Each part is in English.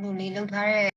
လူလေးလောက်ထားတဲ့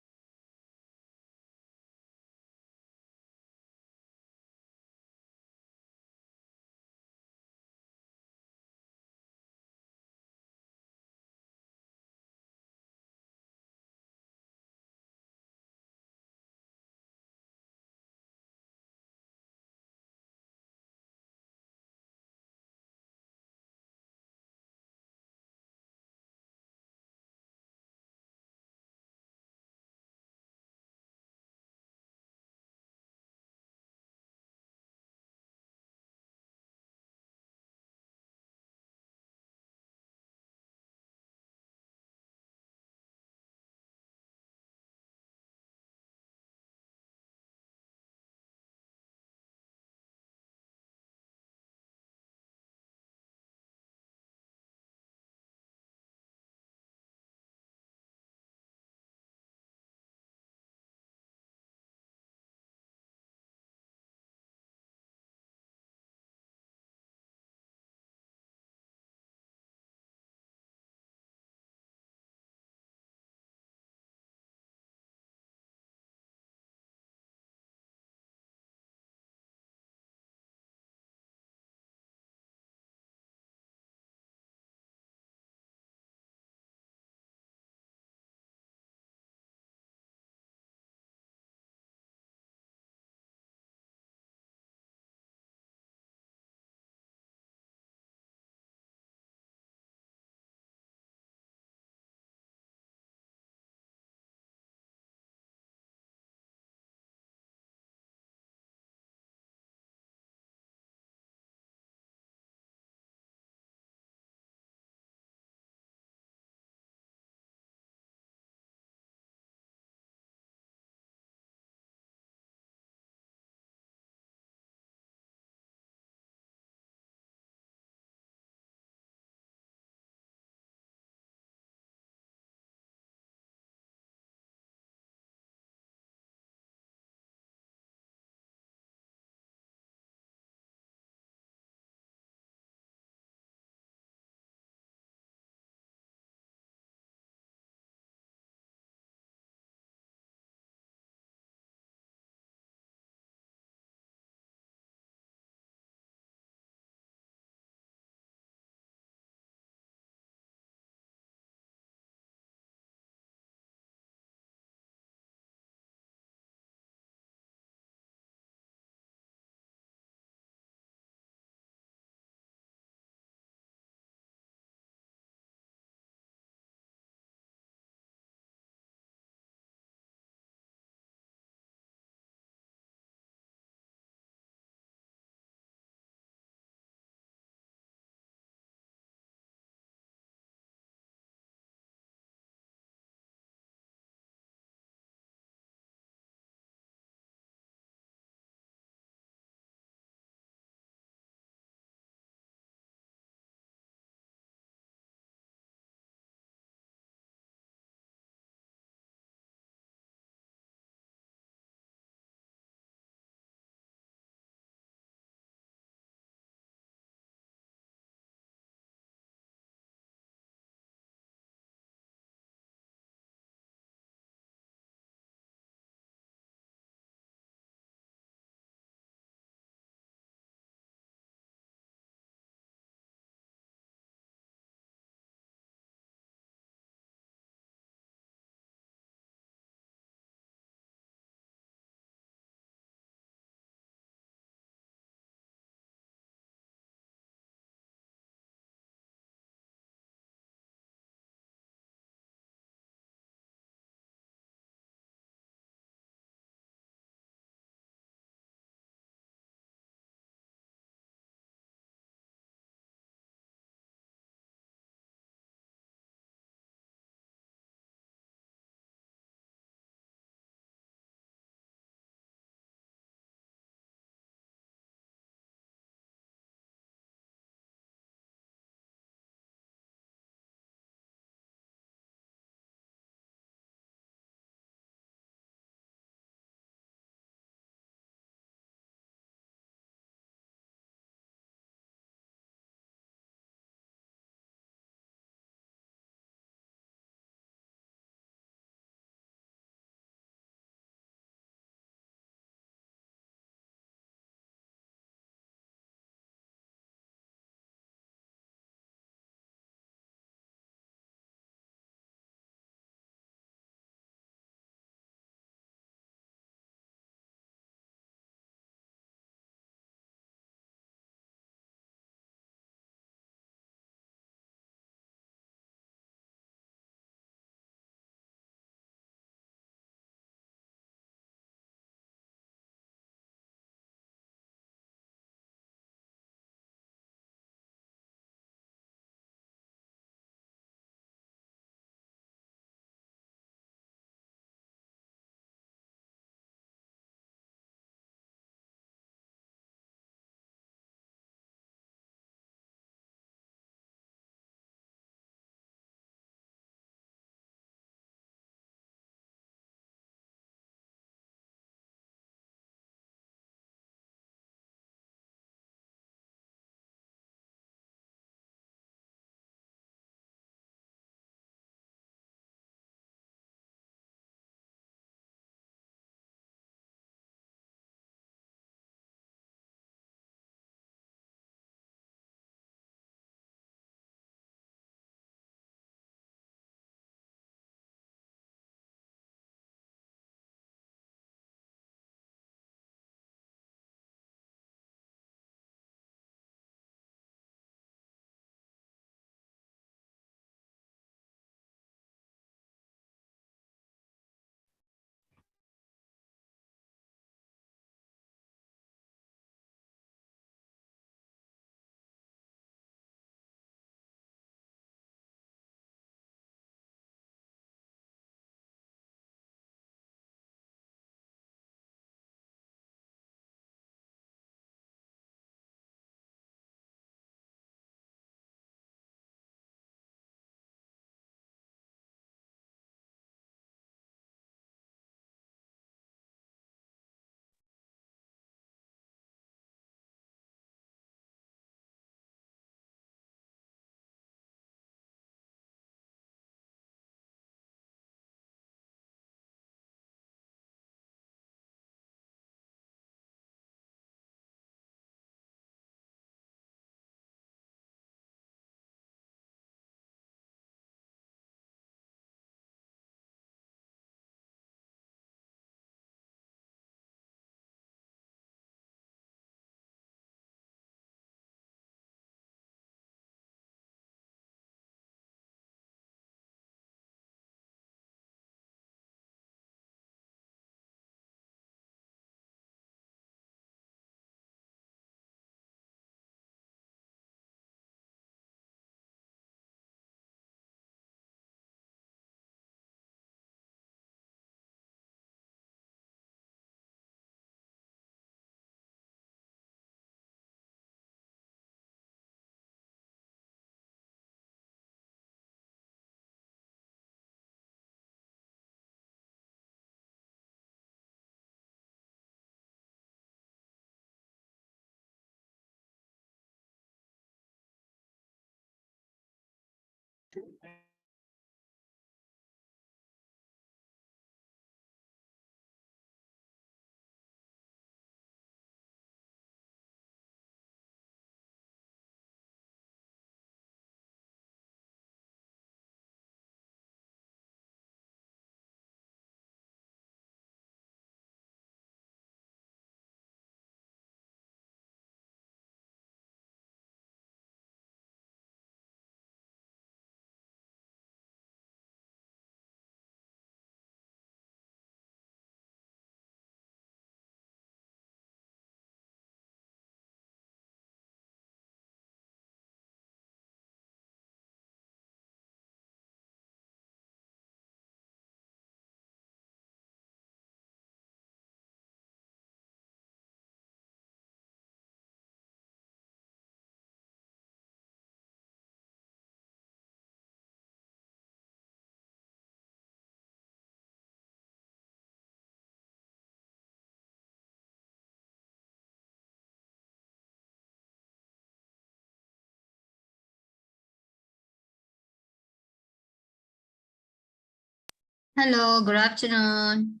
Hello, good afternoon.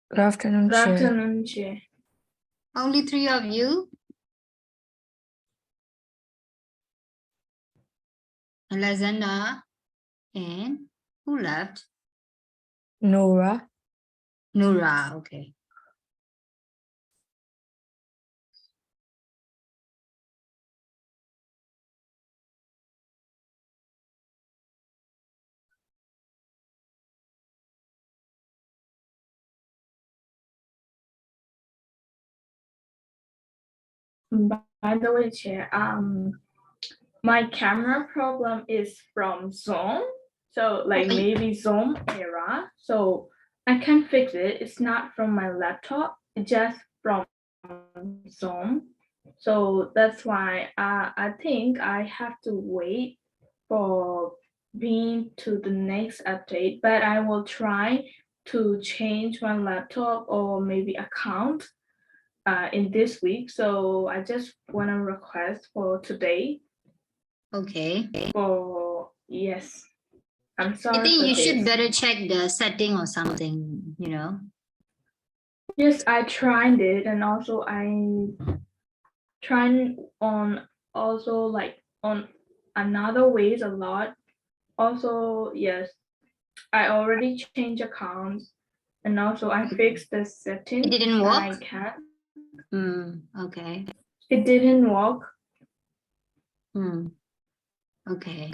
Good afternoon, Good Chair. afternoon, Chair. Only 3 of you? Alexander and who left? Nora. Nura, okay. By the way, Chair, my camera problem is from Zoom. So like Okay. maybe Zoom error. So I can fix it. It's not from my laptop, it's just from Zoom. So that's why I think I have to wait for being to the next update, but I will try to change my laptop or maybe account in this week. So I just want to request for today Okay. for, yes, I'm I sorry think for you should this. better check the setting or something, you know. Yes, I tried it, and also I tried on also like on another ways a lot. Also, yes, I already changed accounts, and also I fixed the setting. It didn't I work? can't. Okay. It didn't work. Okay.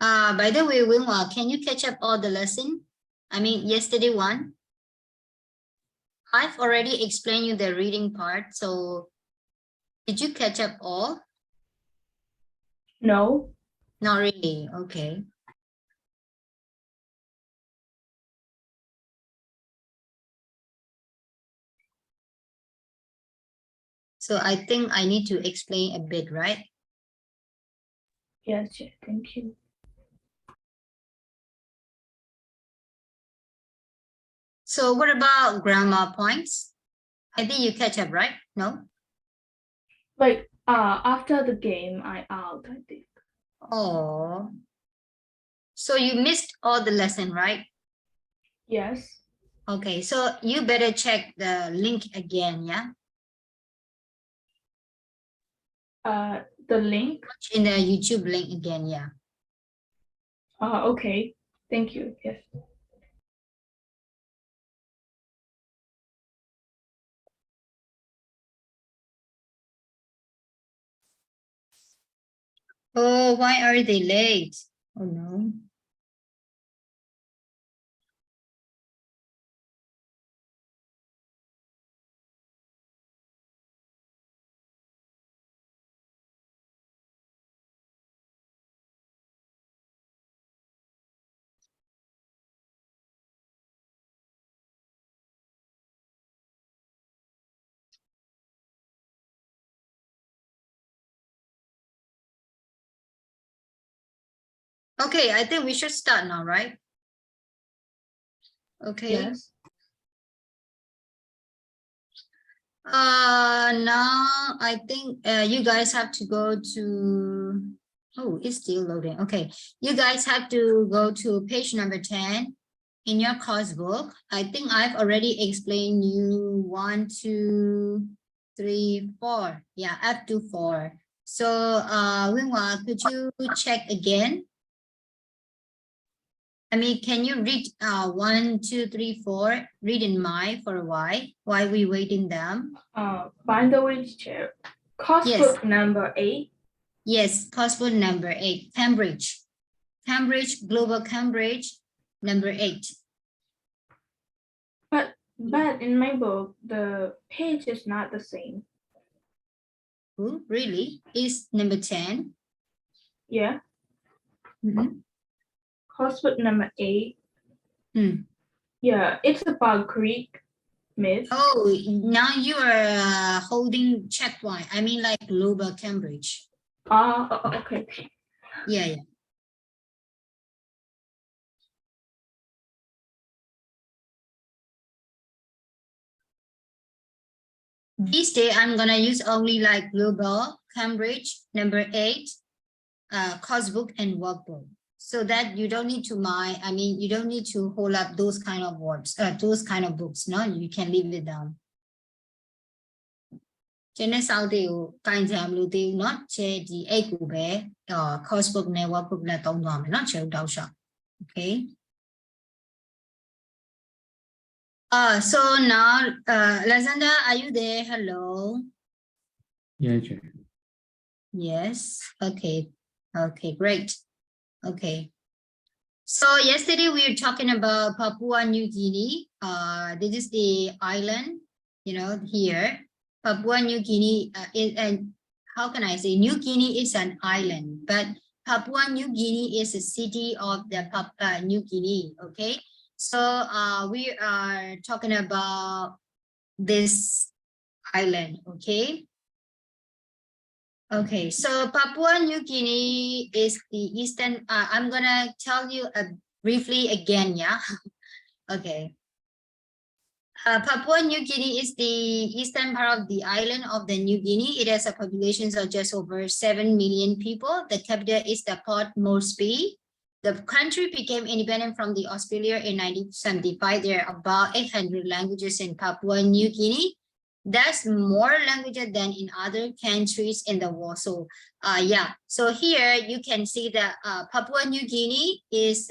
By the way, Winwa, can you catch up all the lesson? I mean, yesterday one. I've already explained you the reading part. So did you catch up all? No. Not really. Okay. So I think I need to explain a bit, right? Yes, yes, thank you. So what about grammar points? I think you catch up, right? No? Like after the game I out, I think. Oh. So you missed all the lesson, right? Yes. Okay, so you better check the link again, yeah? The link. In the YouTube link again, yeah. Okay. Thank you. Yes. Oh, why are they late? Oh no. Okay, I think we should start now, right? Okay. Yes. Now I think you guys have to go to, oh, it's still loading. Okay, you guys have to go to page number 10 in your course book. I think I've already explained you 1, 2, 3, 4. Yeah, up to 4. So Winwa, could you check again? I mean, can you read 1, 2, 3, 4? Read in mind for a while we waiting them. By the way, chair. Course Yes. book number 8. Yes, course book number 8, Cambridge. Cambridge, Global Cambridge, number 8. But in my book, the page is not the same. Oh, really? Is number 10? Yeah. Mm-hmm. Course book number 8. Yeah, it's about Greek myth. Oh, now you are holding check one. I mean like Global Cambridge. Okay. Yeah. This day I'm gonna use only like Global Cambridge, number 8, course book and workbook. So that you don't need to mind, I mean, you don't need to hold up those kind of words, those kind of books, no? You can leave it down. ကျင်းတဲ့စောက်တွေကိုကင်ကြံမလို့သေးဘူးเนาะချဲဒီအိတ်ကိုပဲ course book နဲ့ workbook နဲ့သုံးသွားမယ်เนาะချဲတောက်လျှောက် okay so now Alexander, are you there? Hello. Yeah. Yes. Okay, great. Okay, so yesterday we were talking about Papua New Guinea. This is the island, you know, here. Papua New Guinea and how can I say, New Guinea is an island, but Papua New Guinea is a city of the New Guinea. Okay, so we are talking about this island. Okay, so Papua New Guinea is the eastern, I'm gonna tell you briefly again, yeah. Okay. Papua New Guinea is the eastern part of the island of the New Guinea. It has a population of just over 7 million people. The capital is the Port Moresby. The country became independent from the Australia in 1975. There are about 800 languages in Papua New Guinea. That's more languages than in other countries in the world. So yeah, so here you can see that Papua New Guinea is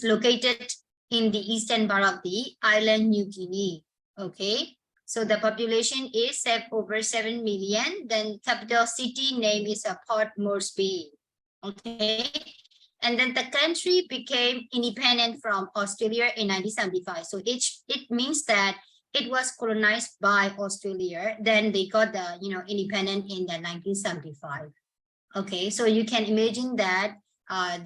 located in the eastern part of the island New Guinea. Okay, so the population is over 7 million. Then capital city name is Port Moresby. Okay, And then the country became independent from Australia in 1975. So it means that it was colonized by Australia. Then they got the independent in the 1975. Okay, so you can imagine that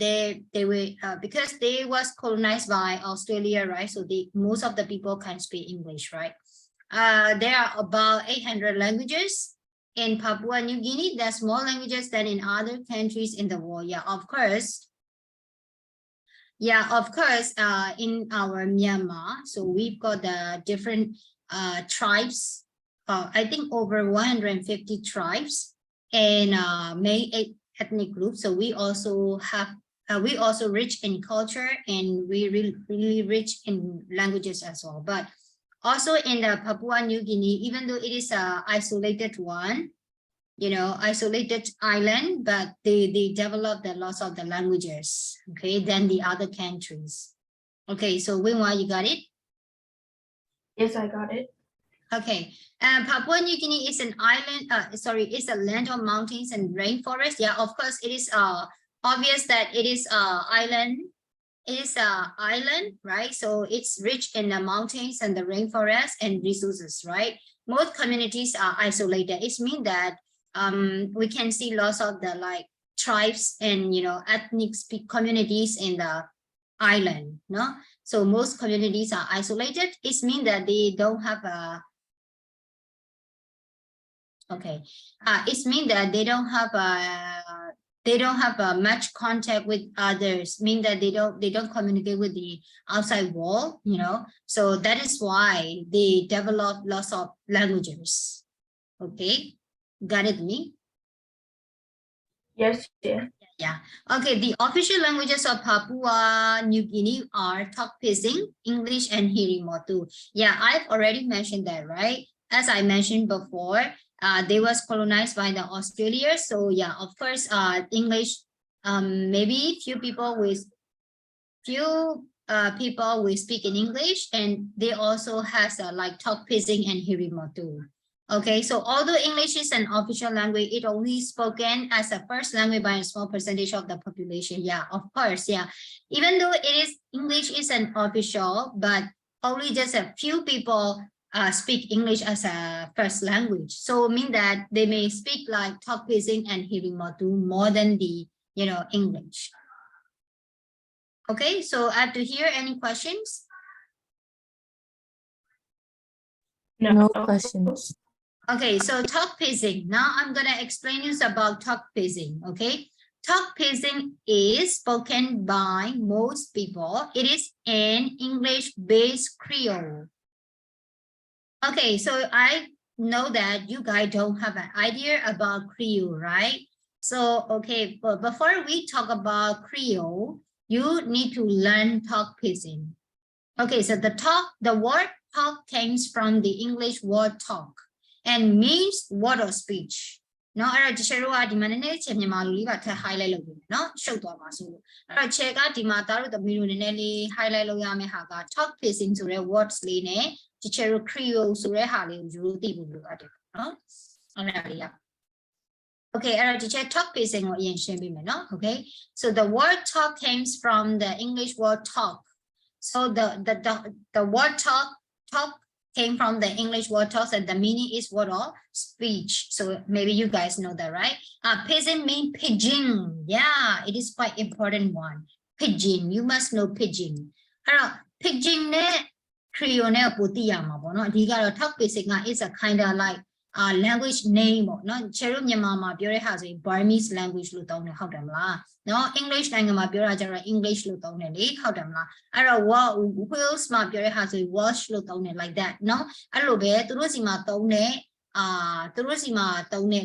they were because they was colonized by Australia, right? So most of the people can speak English, right? There are about 800 languages in Papua New Guinea. There's more languages than in other countries in the world. Yeah, of course. Yeah, of course. In our Myanmar, so we've got the different tribes. I think over 150 tribes and many ethnic groups. So we also have we also rich in culture and we really rich in languages as well. But also in the Papua New Guinea, even though it is a isolated one, isolated island, but they developed a lot of the languages, okay, than the other countries. Okay, so Winwa, you got it? Yes, I got it. Okay, Papua New Guinea is an island, it's a land of mountains and rainforest. Yeah, of course, it is obvious that it is island. It is an island, right? So it's rich in the mountains and the rainforest and resources, right? Most communities are isolated. It means that we can see lots of the tribes and ethnic communities in the island, no? So most communities are isolated. It means that they don't have a it means that they don't have much contact with others, mean that they don't communicate with the outside world, so that is why they develop lots of languages. Okay, got it, me? Yes, yeah. Yeah. Okay, the official languages of Papua New Guinea are Tok Pisin, English, and Hirimotu. Yeah, I've already mentioned that, right? As I mentioned before, they was colonized by the Australians. So yeah, of course, English, maybe few people will speak in English, and they also has Tok Pisin and Hirimotu. Okay, so although English is an official language, it only spoken as a first language by a small percentage of the population. Yeah, of course, yeah. Even though English is an official, but only just a few people speak English as a first language. So mean that they may speak Tok Pisin and Hirimotu more than the English. Okay, so I have to hear any questions? No questions. Okay, so Tok Pisin. Now I'm gonna explain you about Tok Pisin. Okay, Tok Pisin is spoken by most people. It is an English-based Creole. Okay, so I know that you guys don't have an idea about Creole, right? So okay, but before we talk about Creole, you need to learn Tok Pisin. Okay, so the word talk comes from the English word talk and means word of speech. No, I just share what demanded highlight no show to us. I check out the matter the million highlight haga talk pacing to the words line teacher Creole sure hali no. Okay, I teacher talk pacing or no. Okay, so the word talk comes from the English word talk. So the word talk came from the English word talk, and the meaning is word of speech. So maybe you guys know that, right? Pigeon means pigeon. Yeah, it is quite important one. Pigeon, you must know pigeon. Pigeon ne Creole ne putiyama bono. Diga talk basic is a kind of language name. No, Cheru Myanmar pure has a Burmese language lu tong ne how them la. No, English language ma pure jara English lu tong ne li how them la. Wales ma pure has a Welsh lu tong ne like that. No, alo be turu si ma tong ne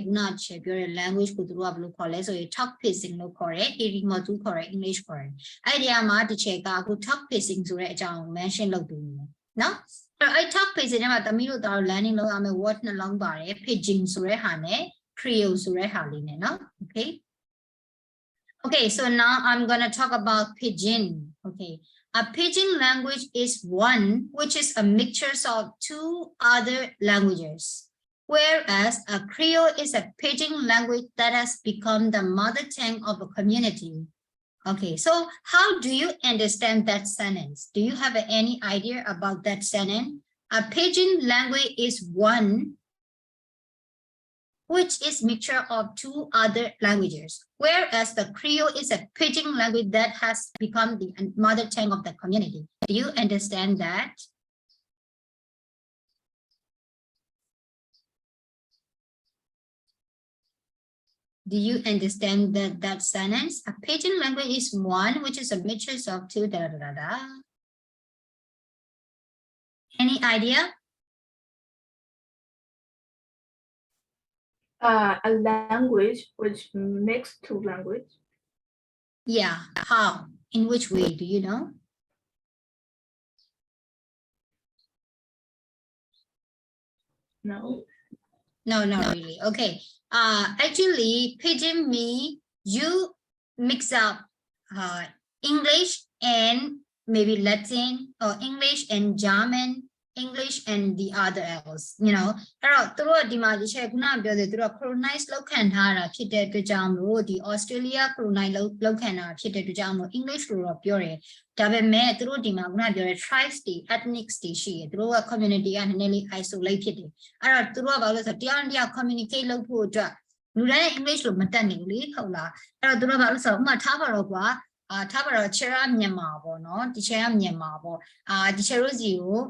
una che pure language ku turu ablu khole so talk pacing lu khore Hirimotu khore English khore. Idea ma di che ka ku talk pacing so re ajaung mention lu tu. No? I talk pacing about the middle of learning low I'm a word no long bar pigeon sure hane Creole sure haline, no? Okay. Okay, so now I'm gonna talk about pidgin. Okay. A pidgin language is one which is a mixture of two other languages, whereas a Creole is a pidgin language that has become the mother tongue of a community. Okay, so how do you understand that sentence? Do you have any idea about that sentence? A pidgin language is one which is mixture of two other languages, whereas the Creole is a pidgin language that has become the mother tongue of the community. Do you understand that? Do you understand that sentence? A pidgin language is one which is a mixture of two da da da da. Any idea? A language which mix two language. Yeah, how? In which way? Do you know? No. No, not really. Okay. Actually, pidgin me, you mix up English and maybe Latin or English and German, English and the other else, you know. အဲ့တော့သူတို့ဒီမှာဒီချက်ခုနပြောတယ်သူတို့ colonize လောက်ခံထားတာဖြစ်တဲ့အတွက်ကြောင့်မလို့ဒီ Australia colonize လောက်ခံတာဖြစ်တဲ့အတွက်ကြောင့်မလို့ English လို့တော့ပြောတယ်ဒါပေမဲ့သူတို့ဒီမှာခုနပြောတဲ့ tribes တွေ ethnics တွေရှိတယ်သူတို့က community ကနည်းနည်းလေး isolate ဖြစ်တယ်အဲ့တော့သူတို့ကဘာလို့လဲဆိုတော့တရားနဲ့တရား communicate လုပ်ဖို့အတွက်လူတိုင်း English လို့မတတ်နိုင်ဘူးလေဟုတ်လားအဲ့တော့သူတို့ကဘာလို့ဆိုတော့ဥပမာထားပါတော့ကွာထားပါတော့ chair ကမြန်မာပေါ့နော်ဒီ chair ကမြန်မာပေါ့ဒီ chair တို့စီကို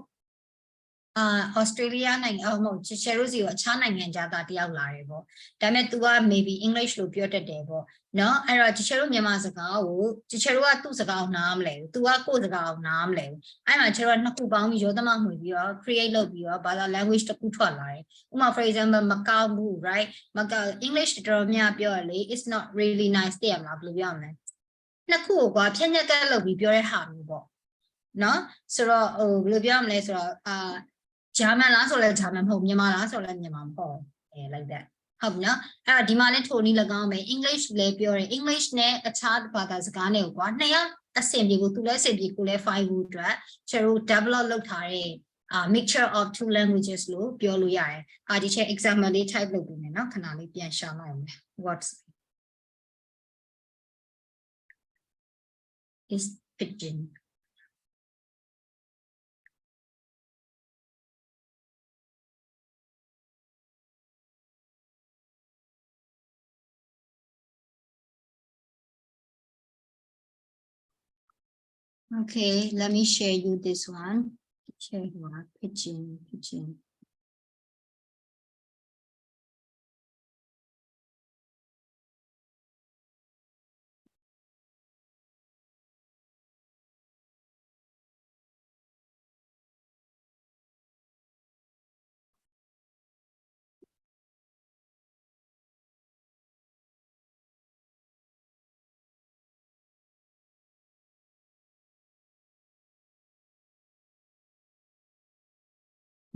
Australia နိုင်ငံမဟုတ် chair တို့စီကိုအခြားနိုင်ငံခြားသားတယောက်လာတယ်ပေါ့ဒါပေမဲ့ तू က maybe English လို့ပြောတတ်တယ်ပေါ့နော်အဲ့တော့ chair တို့မြန်မာစကားကို chair တို့ကသူ့စကားကိုနားမလဲဘူး तू ကကိုယ့်စကားကိုနားမလဲဘူးအဲ့မှာ chair တို့ကနှစ်ခုပေါင်းပြီးရောသမမှွေပြီးတော့ create လုပ်ပြီးတော့ဘာသာ language တစ်ခုထွက်လာတယ်ဥပမာ for example မကောင်းဘူး right မကောင်း English တော်တော်များပြောရလေ it's not really nice တဲ့မလားဘယ်လိုပြောမလဲနှစ်ခုကိုကွာဖြည့်ညက်ကပ်လုပ်ပြီးပြောတဲ့ဟာမျိုးပေါ့နော်ဆိုတော့ဘယ်လိုပြောမလဲဆိုတော့ဂျာမန်လားဆိုလဲဂျာမန်မဟုတ်မြန်မာလားဆိုလဲမြန်မာမဟုတ်like that ဟုတ်ပြီနော်အဲ့တော့ဒီမှာလဲထိုနည်း၎င်းပဲ English လဲပြောတယ် English နဲ့အခြားဘာသာစကားနဲ့ကိုကွာနှစ်ယောက်အဆင်ပြေကိုသူလဲအဆင်ပြေကိုလဲ file ဖို့အတွက်ကျွန်တော် develop လုပ်ထားတဲ့mixture of two languages လို့ပြောလို့ရတယ်ဒီချက် example လေး type လုပ်ပြီးမယ်နော်ခဏလေးပြန်ရှာလိုက်အောင် what's is pidgin Okay, let me share you this one. Share what? Pidgin.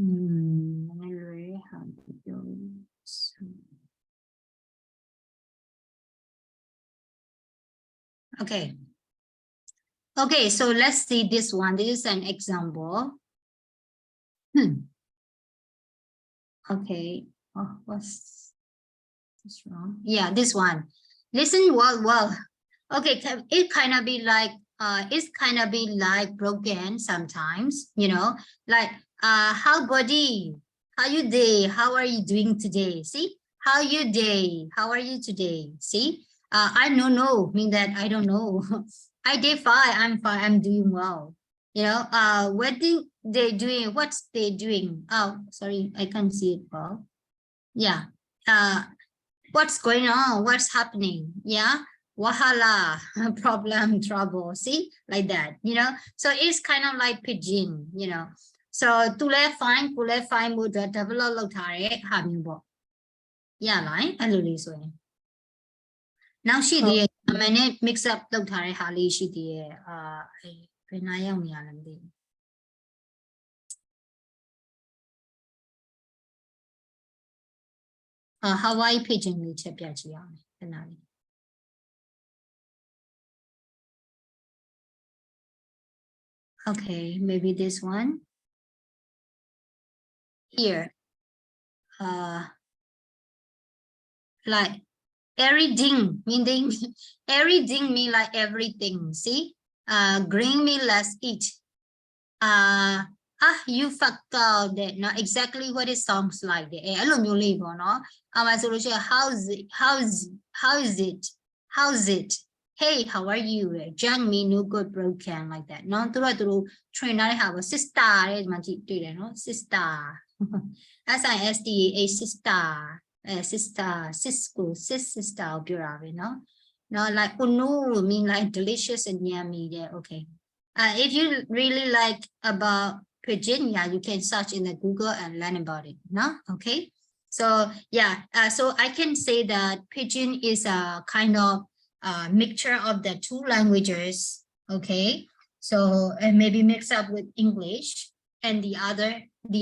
Anyway, how to do this? Okay. Okay, so let's see this one. This is an example. Okay. Oh, what's wrong? Yeah, this one. Listen well. Okay, it kind of be like it's kind of be like broken sometimes, you know, like how buddy, how you day, how are you doing today? See, how you day, how are you today? See, I don't know, mean that I don't know. I did fine, I'm doing well. You know, what they doing? What's they doing? Oh, sorry, I can't see it well. Yeah. What's going on? What's happening? Yeah. Wahala, problem, trouble. See, like that, you know. So it's kind of like pidgin, you know. So to let fine, would develop လုပ်ထားတဲ့ဟာမျိုးပေါ့။ရလား။အဲ့လိုလေးဆိုရင်။နောက်ရှိသေးရဲ့အမှန်နဲ့ mix up လုပ်ထားတဲ့ဟာလေးရှိသေးရဲ့ဘယ်နာရောက်နေရလဲမသိဘူး။ Hawaii pidgin လေးချက်ပြကြည့်အောင်။ခဏလေး။ Okay, maybe this one. Here, like Everything meaning everything mean like everything. See, green mean let's eat. You forgot that. Not exactly what it sounds like. No. How's it? How's it? Hey, how are you? Jang me no good broken like that. No, to train I have a sister. No, sister. SISTA, sister. Sister, sister, sister, no? No, like unu mean like delicious and yummy. Yeah, okay. If you really like about PreiG, yeah, you can search in the Google and learn about it. No, okay. So yeah, so I can say that PreiG is a kind of mixture of the two languages. Okay, so and maybe mix up with English and the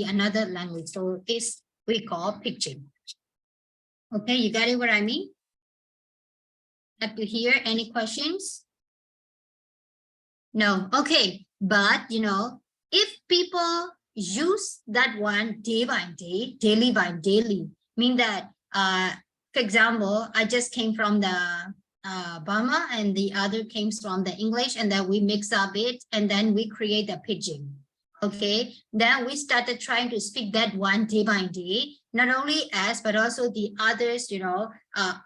another language. So it's we call PreiG. Okay, you got it what I mean? Up to here, any questions? No, okay, but you know, if people use that one day by day, daily by daily, mean that, for example, I just came from the Burma and the other came from the English, and then we mix up it and then we create a PreiG. Okay, then we started trying to speak that one day by day, not only us, but also the others, you know,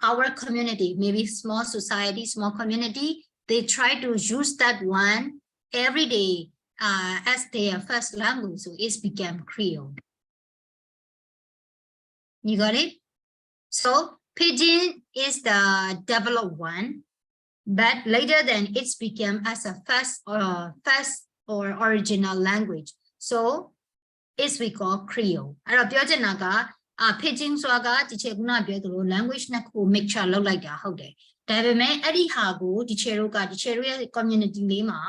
our community, maybe small society, small community, they try to use that one every day as their first language. So it's become Creole. You got it? So PreiG is the developed one, but later then it's become as a first or original language. So it's we call Creole. PreiG ဆိုတာကဒီချက်ခုနပြောသလို language နှစ်ခု mixture လုပ်လိုက်တာဟုတ်တယ်။ဒါပေမဲ့အဲ့ဒီဟာကိုဒီချက်တို့ရဲ့ community လေးမှာ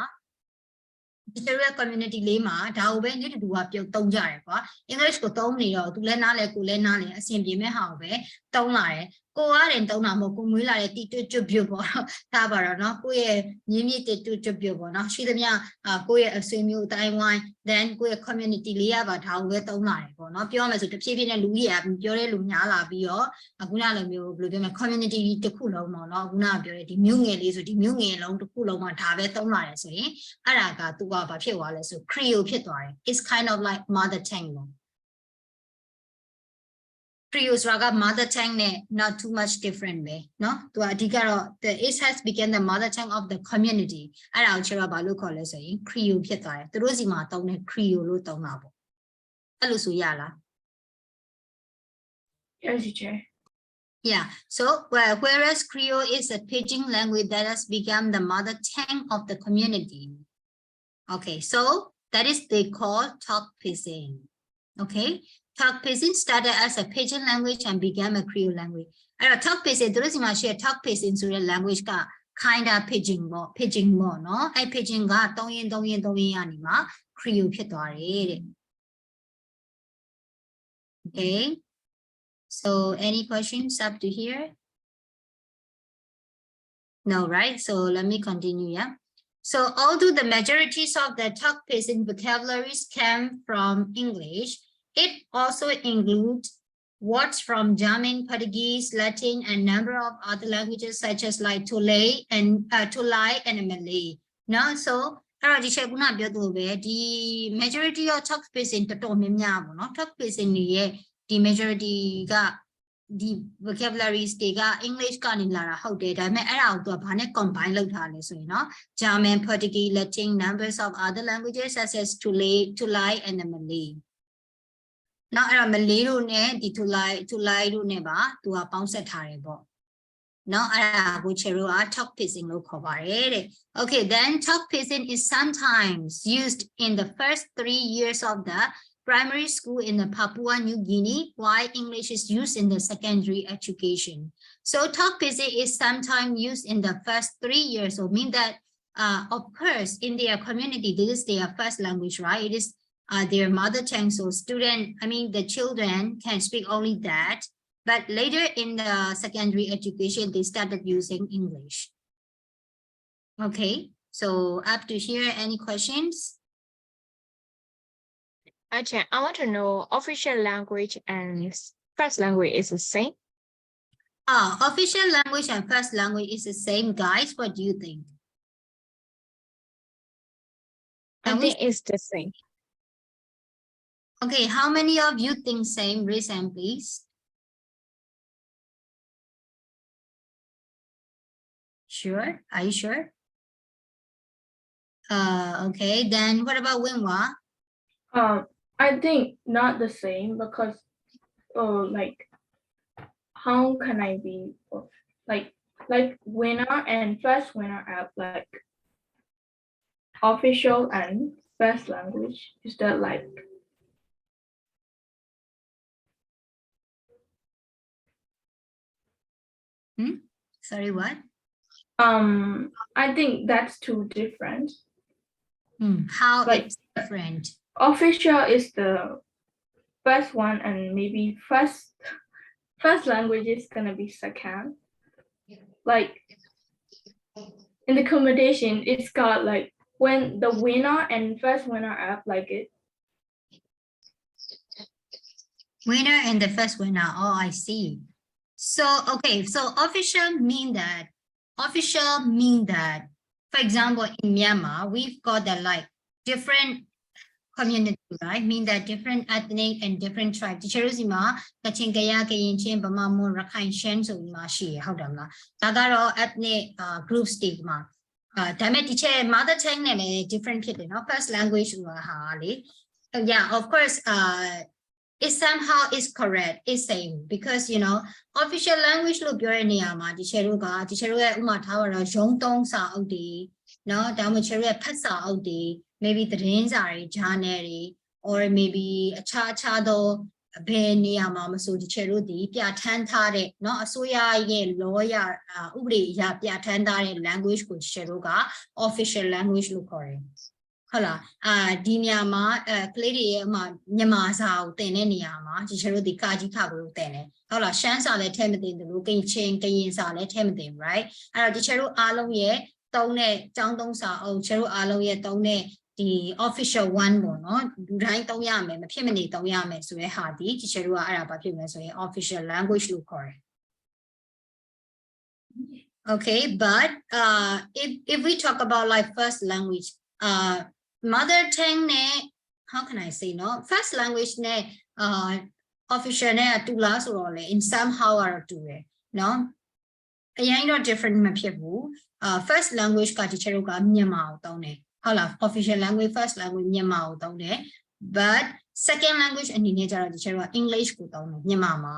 community လေးမှာဒါကိုပဲနေ့တူကပြုတ်သုံးကြတယ်ကွာ English ကိုသုံးနေတော့သူလည်းနားလဲကိုလည်းနားလဲအဆင်ပြေမဲ့ဟာကိုပဲသုံးလာတယ်ကိုရတယ်သုံးတာမဟုတ်ကိုမွေးလာတဲ့တီတွတ်ကျွတ်ပြုတ်ပေါ့ဒါပါတော့เนาะကိုရဲ့မြင်းမြစ်တွတ်ကျွတ်ပြုတ်ပေါ့เนาะရှိသမျှကိုရဲ့အဆွေမျိုးအတိုင်းဝိုင်း then ကိုရဲ့ community လေးရပါဒါကိုပဲသုံးလာတယ်ပေါ့เนาะပြောမယ်ဆိုတဖြည်းဖြည်းနဲ့လူကြီးကပြောတဲ့လူများလာပြီးတော့ခုနလိုမျိုးဘယ်လိုပြောမလဲ community တစ်ခုလုံးပေါ့เนาะခုနကပြောတဲ့ဒီမြို့ငယ်လေးဆိုဒီမြို့ငယ်လုံးတစ်ခုလုံးမှာဒါပဲသုံးလာတယ်ဆိုရင်အဲ့ဒါကသူကဘာဖြစ်သွားလဲဆို Creole ဖြစ်သွားတယ် it's kind of like mother tongue ပေါ့ Creole ဆိုတာက mother tongue နဲ့ not too much different ပဲเนาะသူကအဓိကတော့ it has become the mother tongue of the community အဲ့ဒါကိုချက်တော့ဘာလို့ခေါ်လဲဆိုရင် Creole ဖြစ်သွားတယ်သူတို့စီမှာသုံးတဲ့ Creole လို့သုံးတာပေါ့အဲ့လိုဆိုရလား Yes, teacher. Yeah, so whereas Creole is a PreiG language that has become the mother tongue of the community. Okay, so that is they call talk PreiG. Okay, talk PreiG started as a PreiG language and became a Creole language. Talk PreiG သူတို့စီမှာရှိတဲ့ talk PreiG ဆိုတဲ့ language က kind of PreiG ပေါ့နော် အဲ့ PreiG ကသုံးရင်းကနေမှာ Creole ဖြစ်သွားတယ်တဲ့ Okay. So any questions up to here? No, right? So let me continue, yeah? So although the majorities of the talk PreiG vocabularies came from English, it also includes words from German, Portuguese, Latin, and number of other languages such as like Tulay and Malay. Now, soဒီချက်ခုနပြောသလိုပဲဒီ majority of talk PreiG တော်တော်များများပေါ့နော် talk PreiG ရဲ့ဒီ majority ကဒီ vocabularies တွေက English ကနေလာတာဟုတ်တယ်ဒါပေမဲ့အဲ့ဒါကိုသူကဘာနဲ့ combine လုပ်ထားလဲဆိုရင်เนาะ German, Portuguese, Latin, numbers of other languages such as Tulay and Malay နောက်အဲ့တော့ Malay တို့နဲ့ဒီ Tulay တို့နဲ့ပါသူကပေါင်းဆက်ထားတယ်ပေါ့နော်အဲ့ဒါကိုချေရိုက talk PreiG လို့ခေါ်ပါတယ်တဲ့ Okay, then talk PreiG is sometimes used in the first 3 years of the primary school in the Papua New Guinea, while English is used in the secondary education. So talk PreiG is sometimes used in the first 3 years. So mean that, of course, in their community, this is their first language, right? It is their mother tongue. So the children can speak only that. But later in the secondary education, they started using English. Okay, so up to here, any questions? I want to know official language and first language is the same. Official language and first language is the same, guys. What do you think? I think it's the same. Okay, how many of you think same? Raise hand, please. Sure. Are you sure? Okay, then what about Winwa? I think not the same because, like, how can I be like winner and first winner app like official and first language? Is that like? Sorry, what? I think that's too different. How Like- it's different? Official is the first one, and maybe first language is gonna be second. Like in the accommodation, it's got like when the winner and first winner app like it. Winner and the first winner. Oh, I see. So, okay, so official mean that, for example, in Myanmar, we've got the like different community, right? Mean that different ethnic and different tribes. Cheruzima, Kachin Gaya, Kayin Chin, Bamamu, Rakhine Shen, so Mashi, how damla. Tagaro ethnic group stigma. Dame teacher, mother tongue, different kid, first language, yeah, of course, it somehow is correct, it's same because official language လို့ပြောတဲ့နေရာမှာဒီချက်တို့ရဲ့ဥမာထားတော့ရုံးသုံးစာအုပ်တွေနော်ဒါမှမဟုတ်ချက်တို့ရဲ့ဖတ်စာအုပ်တွေ maybe သတင်းစာတွေ journal တွေ or maybe အခြားသောဘယ်နေရာမှာမဆိုဒီချက်တို့ဒီပြဋ္ဌာန်းထားတဲ့နော်အစိုးရရဲ့ law ရဥပဒေအရပြဋ္ဌာန်းထားတဲ့ language ကိုချက်တို့က official language လို့ခေါ်တယ်ဟုတ်လားဒီနေရာမှာကလေးတွေရဲ့မြန်မာစာကိုသင်တဲ့နေရာမှာဒီချက်တို့ဒီကာကြီးခါကိုသင်တယ်ဟုတ်လားရှမ်းစာလည်းထဲမသင်တယ်လို့ကရင်စာလည်းထဲမသင် right အဲ့တော့ဒီချက်တို့အားလုံးရဲ့သုံးတဲ့ကျောင်းသုံးစာအုပ်ချက်တို့အားလုံးရဲ့သုံးတဲ့ဒီ official one ပေါ့နော်လူတိုင်းသုံးရမယ်မဖြစ်မနေသုံးရမယ်ဆိုတဲ့ဟာဒီချက်တို့ကအဲ့ဒါဘာဖြစ်မလဲဆိုရင် official language လို့ခေါ်တယ် okay but if we talk about like first language mother tongue နဲ့ how can I say no first language နဲ့official နဲ့တူလားဆိုတော့လေ in somehow တော့တူတယ်နော်အရင်တော့ different မဖြစ်ဘူးfirst language ကတချို့ကမြန်မာကိုသုံးတယ်ဟုတ်လား official language first language မြန်မာကိုသုံးတယ် but second language အနေနဲ့ကျတော့တချို့က English ကိုသုံးတယ်မြန်မာမှာ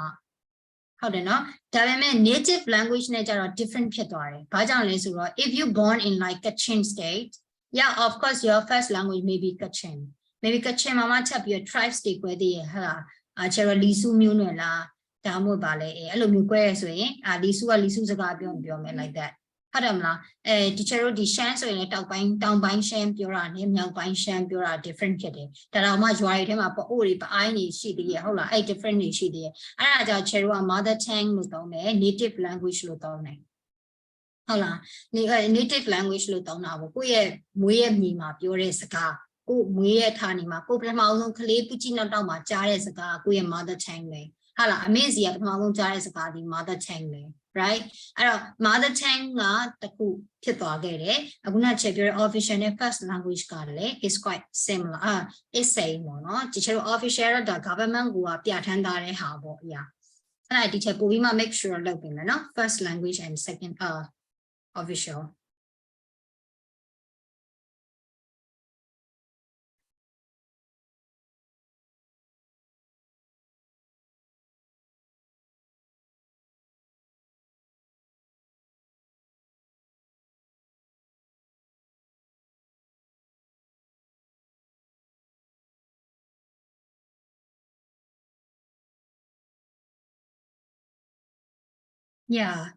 ဟုတ်တယ်နော်ဒါပေမဲ့ native language နဲ့ကျတော့ different ဖြစ်သွားတယ်ဘာကြောင့်လဲဆိုတော့ if you born in like Kachin state yeah of course your first language may be Kachin maybe Kachin မှာချက်ပြီး tribes တွေကွဲသေးရဲ့ဟုတ်လားကျတော့လီစုမျိုးနွယ်လားဒါမှမဟုတ်ပါလေအဲ့လိုမျိုးကွဲရဆိုရင်လီစုကလီစုစကားပြောမယ် like that ဟုတ်တယ်မလားဒီကျတော့ဒီရှမ်းဆိုရင်လည်းတောင်ပိုင်းရှမ်းပြောတာနဲ့မြောက်ပိုင်းရှမ်းပြောတာ different ဖြစ်တယ်ဒါတော့မှရွာတွေထဲမှာပအိုးတွေပအိုင်းတွေရှိသေးရဲ့ဟုတ်လားအဲ့ different တွေရှိသေးရဲ့အဲ့ဒါကြောင့်ကျတော့ mother tongue လို့သုံးတယ် native language လို့သုံးတယ်ဟုတ်လား native language လို့သုံးတာပေါ့ကိုယ့်ရဲ့မွေးရဲ့မြေမှာပြောတဲ့စကားကိုမွေးရဲ့ဌာနေမှာကိုပထမဆုံးကလေးပူကြီးနောက်တော့မှာကြားတဲ့စကားကိုယ့်ရဲ့ mother tongue ပဲဟာလားအမေစီကပထမဆုံးကြားတဲ့စကားဒီ mother tongue ပဲ right အဲ့တော့ mother tongue ကတခုဖြစ်သွားခဲ့တယ်အခုနချက်ပြောတဲ့ official နဲ့ first language ကလည်း is quite similar is same ပေါ့နော်ဒီချက် official တော့ government ကပြဋ္ဌာန်းထားတဲ့ဟာပေါ့အရာအဲ့ဒါဒီချက်ပို့ပြီးမှ make sure လုပ်ပြင်မယ်နော် first language and second official yeah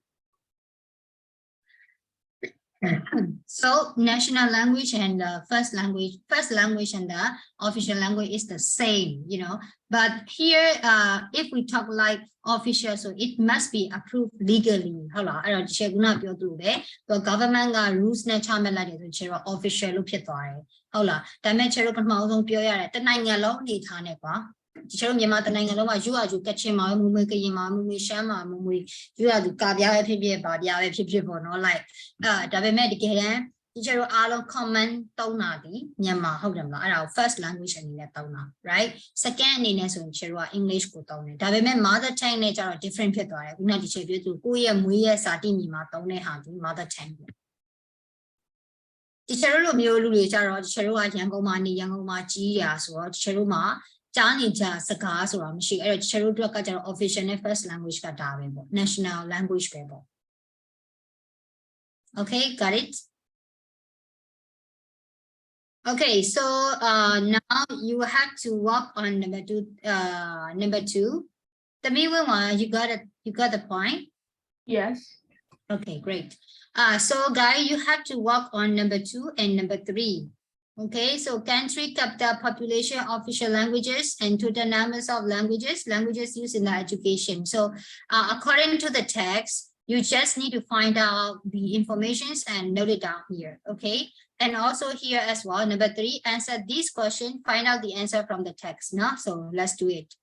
so national language and first language and the official language is the same but here if we talk like official so it must be approved legally ဟုတ်လားအဲ့တော့ဒီချက်ကပြောသူပဲ government က rules နဲ့ချမှတ်လိုက်တယ်ဆိုရင် official လို့ဖြစ်သွားတယ်ဟုတ်လားဒါပေမဲ့ချက်တို့ပထမဆုံးပြောရတယ်တနိုင်ငံလုံးအနေထားနဲ့ကွာ teacher Myanmar တနိုင်ငံလုံးမှာယူရယူကချင်မှာမူမွေကရင်မှာမူမွေရှမ်းမှာမူမွေယူရသူကာပြားပဲဖြစ်ဖြစ်ဗာပြားပဲဖြစ်ဖြစ်ပေါ့နော် like ဒါပေမဲ့တကယ်တမ်း teacher တို့အားလုံး common သုံးတာဒီမြန်မာဟုတ်တယ်မလားအဲ့ဒါကို first language အနေနဲ့သုံးတာ right second အနေနဲ့ဆိုရင် teacher တို့က English ကိုသုံးတယ်ဒါပေမဲ့ mother tongue နဲ့ကျတော့ different ဖြစ်သွားတယ်ခုန teacher ပြောသူကိုယ့်ရဲ့မွေးရဲ့စာတိညီမှာသုံးတဲ့ဟာဒီ mother tongue ပဲ teacher တို့လိုမျိုးလူတွေကြတော့ teacher တို့ကရန်ကုန်မှာနေရန်ကုန်မှာကြီးရာဆိုတော့ teacher တို့မှာကြားနေကြစကားဆိုတာမရှိအဲ့တော့ teacher တို့အတွက်ကကျတော့ official နဲ့ first language ကဒါပဲပေါ့ national language ပဲပေါ့ okay got it okay so now you have to work on number two Tamiwa, you got the point Yes. okay great so guys you have to work on number 2 and number 3 okay so country capital population official languages and total numbers of languages used in the education so according to the text you just need to find out the informations and note it down here okay and also here as well number 3 answer this question find out the answer from the text no so let's do it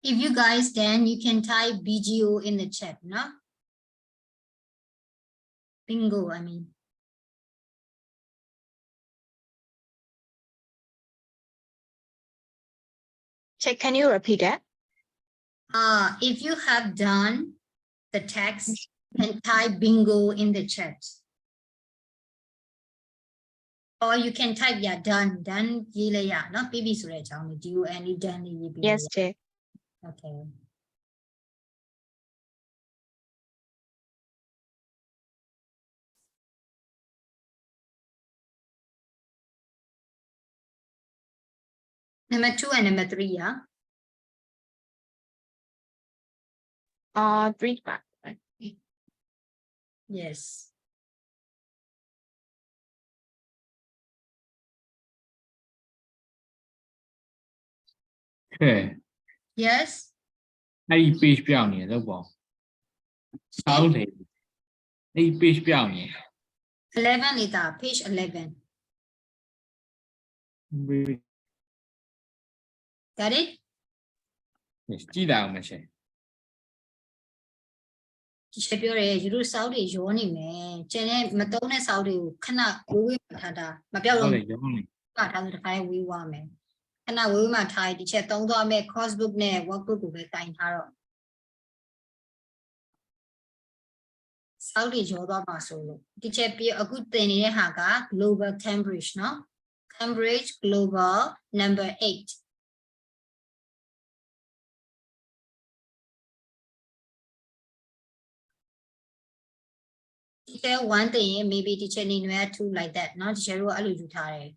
If you guys can, you can type BGO in the chat, no? Bingo, I mean. Check, can you repeat that? If you have done the text, and type bingo in the chat. Or you can type, yeah, done,ရေးလိုက်ရနော်ပြီးပြီဆိုတဲ့အကြောင်းလေး DON done လေးရေးပြီး Yes, check. Okay. Number 2 and number 3, yeah. 3 back. Yes. Okay. Yes. အဲ့ဒီ page ပြောင်းနေတယ်လို့ပေါ့စောင်းတယ်အဲ့ဒီ page ပြောင်းနေ 11 later, page 11. Got it? ကြည့်လိုက်အောင်မရှင် ဒီချက်ပြောရဲယူတို့စောက်တွေရောနေမယ်ကျန်တဲ့မတုံးတဲ့စောက်တွေကိုခဏဝေးဝေးမှထားတာမပြောက် ဟု တော့ တ်တယ်ရောင်းနေ မှထားဆိုတစ်ခါဝေးသွားမယ်ခဏဝေးဝေးမှထားဒီချက်သုံးသွားမယ် crossbook နဲ့ workbook ကိုပဲတိုင်ထားတော့စောက်တွေရောသွားမှာဆိုလို့ဒီချက်ပြအခုသင်နေတဲ့ဟာက global Cambridge เนาะ Cambridge global number 8 teacher 1 သင်ရင် maybe teacher နေနွယ်2 like that เนาะ teacher တို့ကအဲ့လိုယူထားတယ်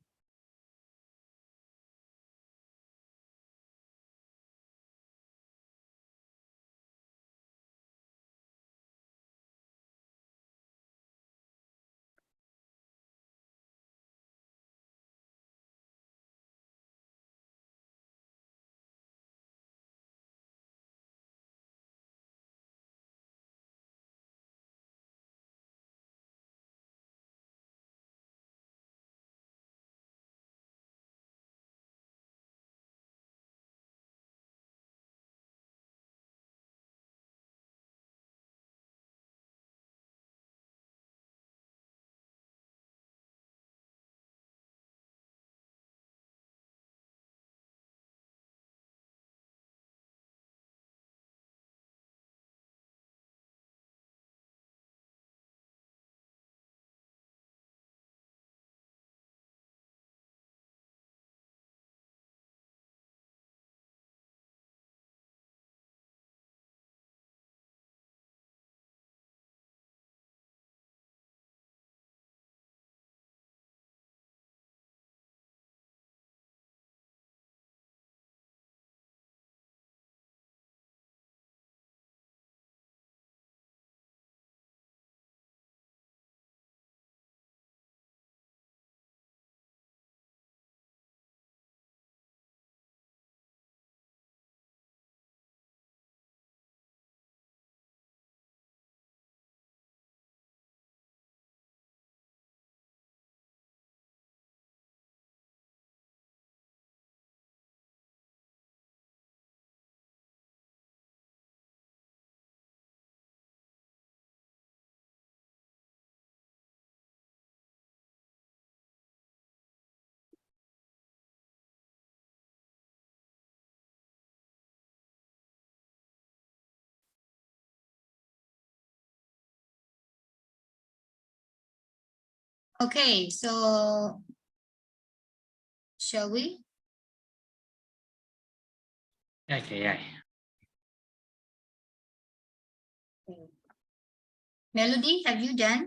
Okay, so shall we? ရိုက်ခဲ့ရိုက် Melody, have you done?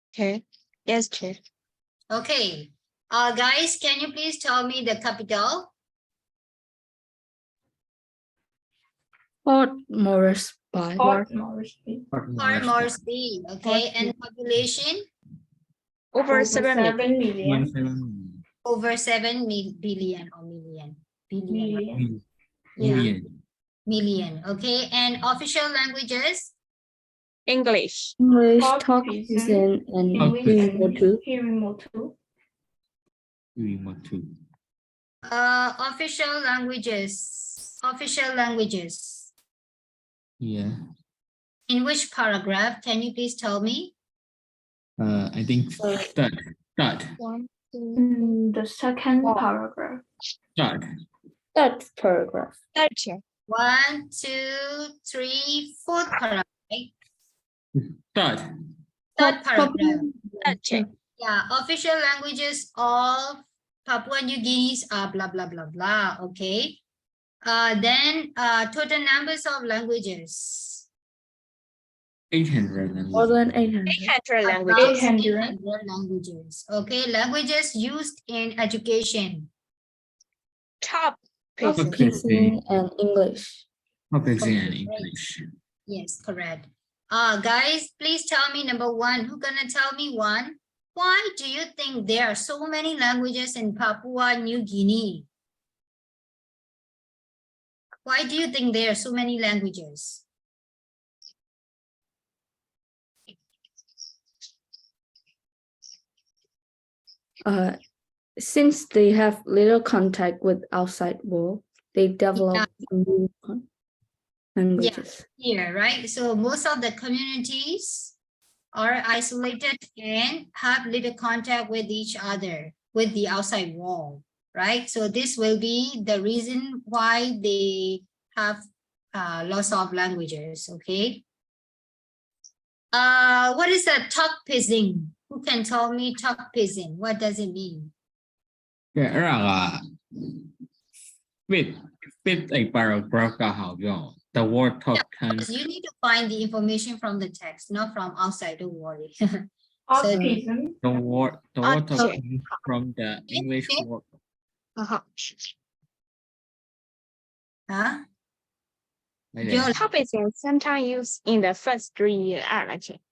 Okay. Yes, check. Okay. Guys, can you please tell me the capital? Port Moresby. Port Moresby. Port Moresby. Okay, and population Over 7 million. 7 million. over 7 billion or million. Billion. Million. Yeah, million. Okay, and official languages? English. English, Talk talk prison, prison, and English hearing and too. hearing more too. remote 2 Official languages. Official languages. Yeah. In which paragraph? Can you please tell me? I think third. One, two, In the second Oh. paragraph. Third paragraph. third check. 1, 2, 3, fourth paragraph. Right? Third. Third paragraph. Third check. Yeah, official languages of Papua New Guinea are blah blah blah blah. Okay. Then total numbers of languages. 800 More languages. than 800. 800 About languages. 800. 800 languages. Okay, languages used in education. Top Top person. pidgin and English. Topics in Okay, great. English. Yes, correct. Guys, please tell me number one. Who gonna tell me one? Why do you think there are so many languages in Papua New Guinea? Why do you think there are so many languages? Since they have little contact with outside world, they develop new languages. Here, right? So most of the communities are isolated and have little contact with each other, with the outside world, right? So this will be the reason why they have lots of languages, okay? What is a talk pidgin? Who can tell me talk pidgin? What does it mean? ကဲအဲ့ဒါက fit အဲ့ paragraph ကဟောပြော the word talk comes You need to find the information from the text, not from outside, don't worry. Of So- pidgin. the word talk Okay. comes from the English Okay. word Uh-huh. Huh? အဲ့ဒါ Your Top is sometimes used in the first 3 years. Actually.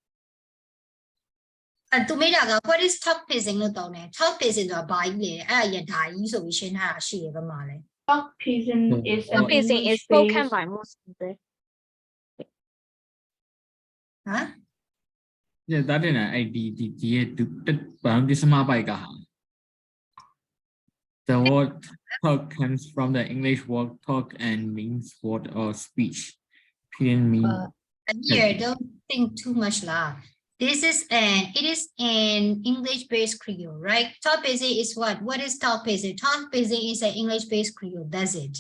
သူမေးတာက what is talk pidgin လို့တောင်းတယ် talk pidgin ဆိုတာဘာကြီးလဲအဲ့ဒါရဓာကြီးဆိုပြီးရှင်းထားတာရှိရပါမှာလဲ Talk pidgin is an Top is spoken English-based by most people. ဟမ် Yeah, that is an idea. The word talk comes from the English word talk and means word or speech. Pidgin mean Here, don't think too much lah. It is an English-based Creole, right? Talk pidgin is what? What is talk pidgin? Talk pidgin is an English-based Creole. That's it.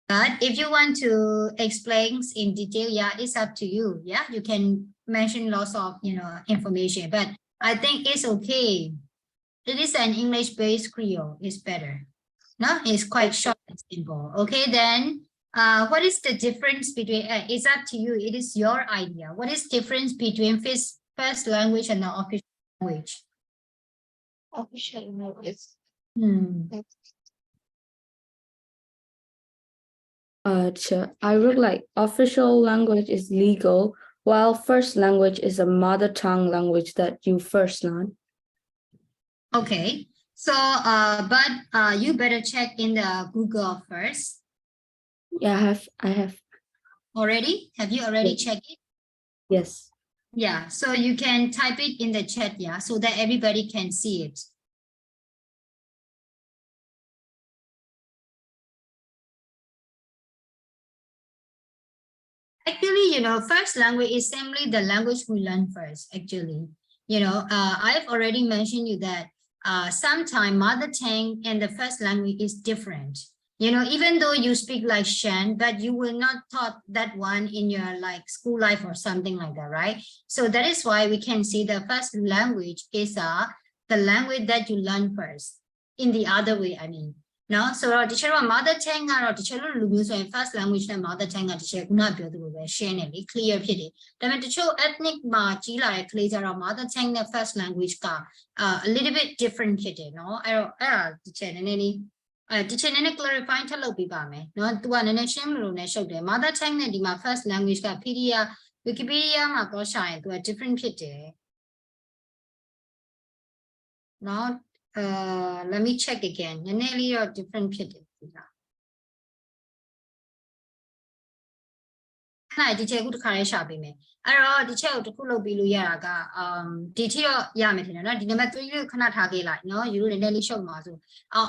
But if you want to explain in detail, yeah, it's up to you. Yeah, you can mention lots of information, but I think it's okay. It is an English-based Creole. It's better. No, it's quite short and simple. Okay, then what is the difference between? It's up to you. It is your idea. What is difference between first language and the official language? Official language. I look like official language is legal, while first language is a mother tongue language that you first learn. Okay, so but you better check in the Google first. Yeah, I have. Already? Have you already Yes. checked it? Yes. Yeah, so you can type it in the chat, yeah, so that everybody can see it. Actually, first language is simply the language we learn first, actually. I've already mentioned you that sometimes mother tongue and the first language is different. Even though you speak like Shan, but you will not taught that one in your school life or something like that, right? So that is why we can see the first language is the language that you learn first. In the other way, I mean. No, so teacher mother tongue ကတော့ teacher တို့လူမျိုးဆိုရင် first language နဲ့ mother tongue က teacher ခုနပြောသလိုပဲ share နေလေ clear ဖြစ်တယ်ဒါပေမဲ့တချို့ ethnic မှာကြီးလာတဲ့ကလေးကြတော့ mother tongue နဲ့ first language က a little bit different ဖြစ်တယ်เนาะအဲ့တော့အဲ့ဒါ teacher နည်းနည်းလေးteacher နည်းနည်း clarify ထပ်လုပ်ပေးပါမယ်เนาะသူကနည်းနည်းရှင်းလို့နဲ့ရှုပ်တယ် mother tongue နဲ့ဒီမှာ first language က Wikipedia မှာတော့ရှာရင်သူက different ဖြစ်တယ်เนาะlet me check again. နည်းနည်းလေးတော့ different ဖြစ်တယ်ဒီက ခဏဒီချက်ခုတစ်ခါလေးရှာပေးမယ်အဲ့တော့ဒီချက်ကိုတစ်ခုလုပ်ပြီးလို့ရတာကဒီထိတော့ရမယ်ထင်တယ်နော်ဒီ number 3ကိုခဏထားခဲ့လိုက်နော်ယူလို့နည်းနည်းလေးရှုပ်ပါစို့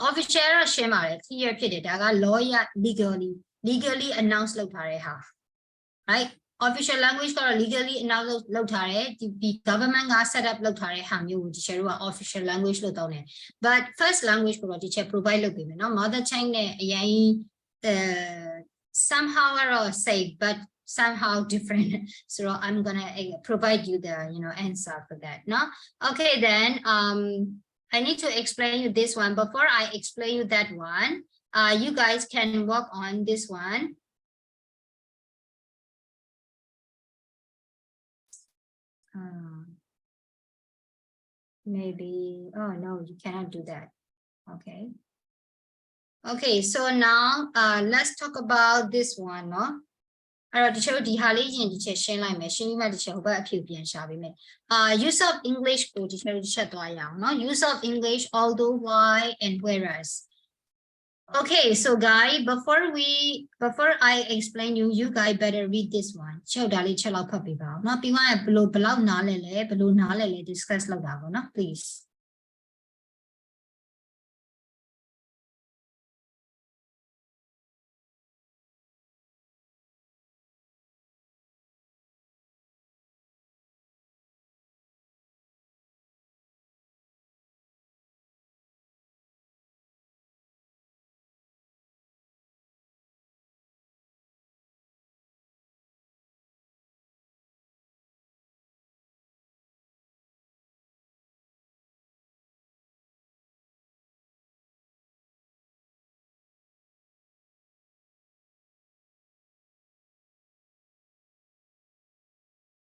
official တော့ရှင်းပါတယ် clear ဖြစ်တယ်ဒါက law ရ legally announce လုပ်ထားတဲ့ဟာ right official language ကတော့ legally announce လုပ်ထားတယ်ဒီ government က set up လုပ်ထားတဲ့ဟာမျိုးကိုဒီချက်တို့က official language လို့တောင်းတယ် but first language ကိုတော့ဒီချက် provide လုပ်ပေးမယ်နော် mother tongue နဲ့အရင်somehow are safe but somehow different so I'm gonna provide you the answer for that no okay then I need to explain you this one before I explain you that one you guys can work on this one maybe oh no you cannot do that okay so now let's talk about this one no အဲ့တော့ဒီချက်ဒီဟာလေးရင်ဒီချက်ရှင်းလိုက်မယ်ရှင်းပြီးမှဒီချက်ဟိုဘက်အဖြူပြန်ရှာပေးမယ် use of English ကိုဒီချက်သွားရအောင်เนาะ use of English although why and whereas okay so guys before I explain you guys better read this one ချက်ဒါလေးချက်လောက်ဖတ်ပေးပါအောင်เนาะပြီးမှဘယ်လောက်နားလဲ discuss လုပ်တာပေါ့เนาะ please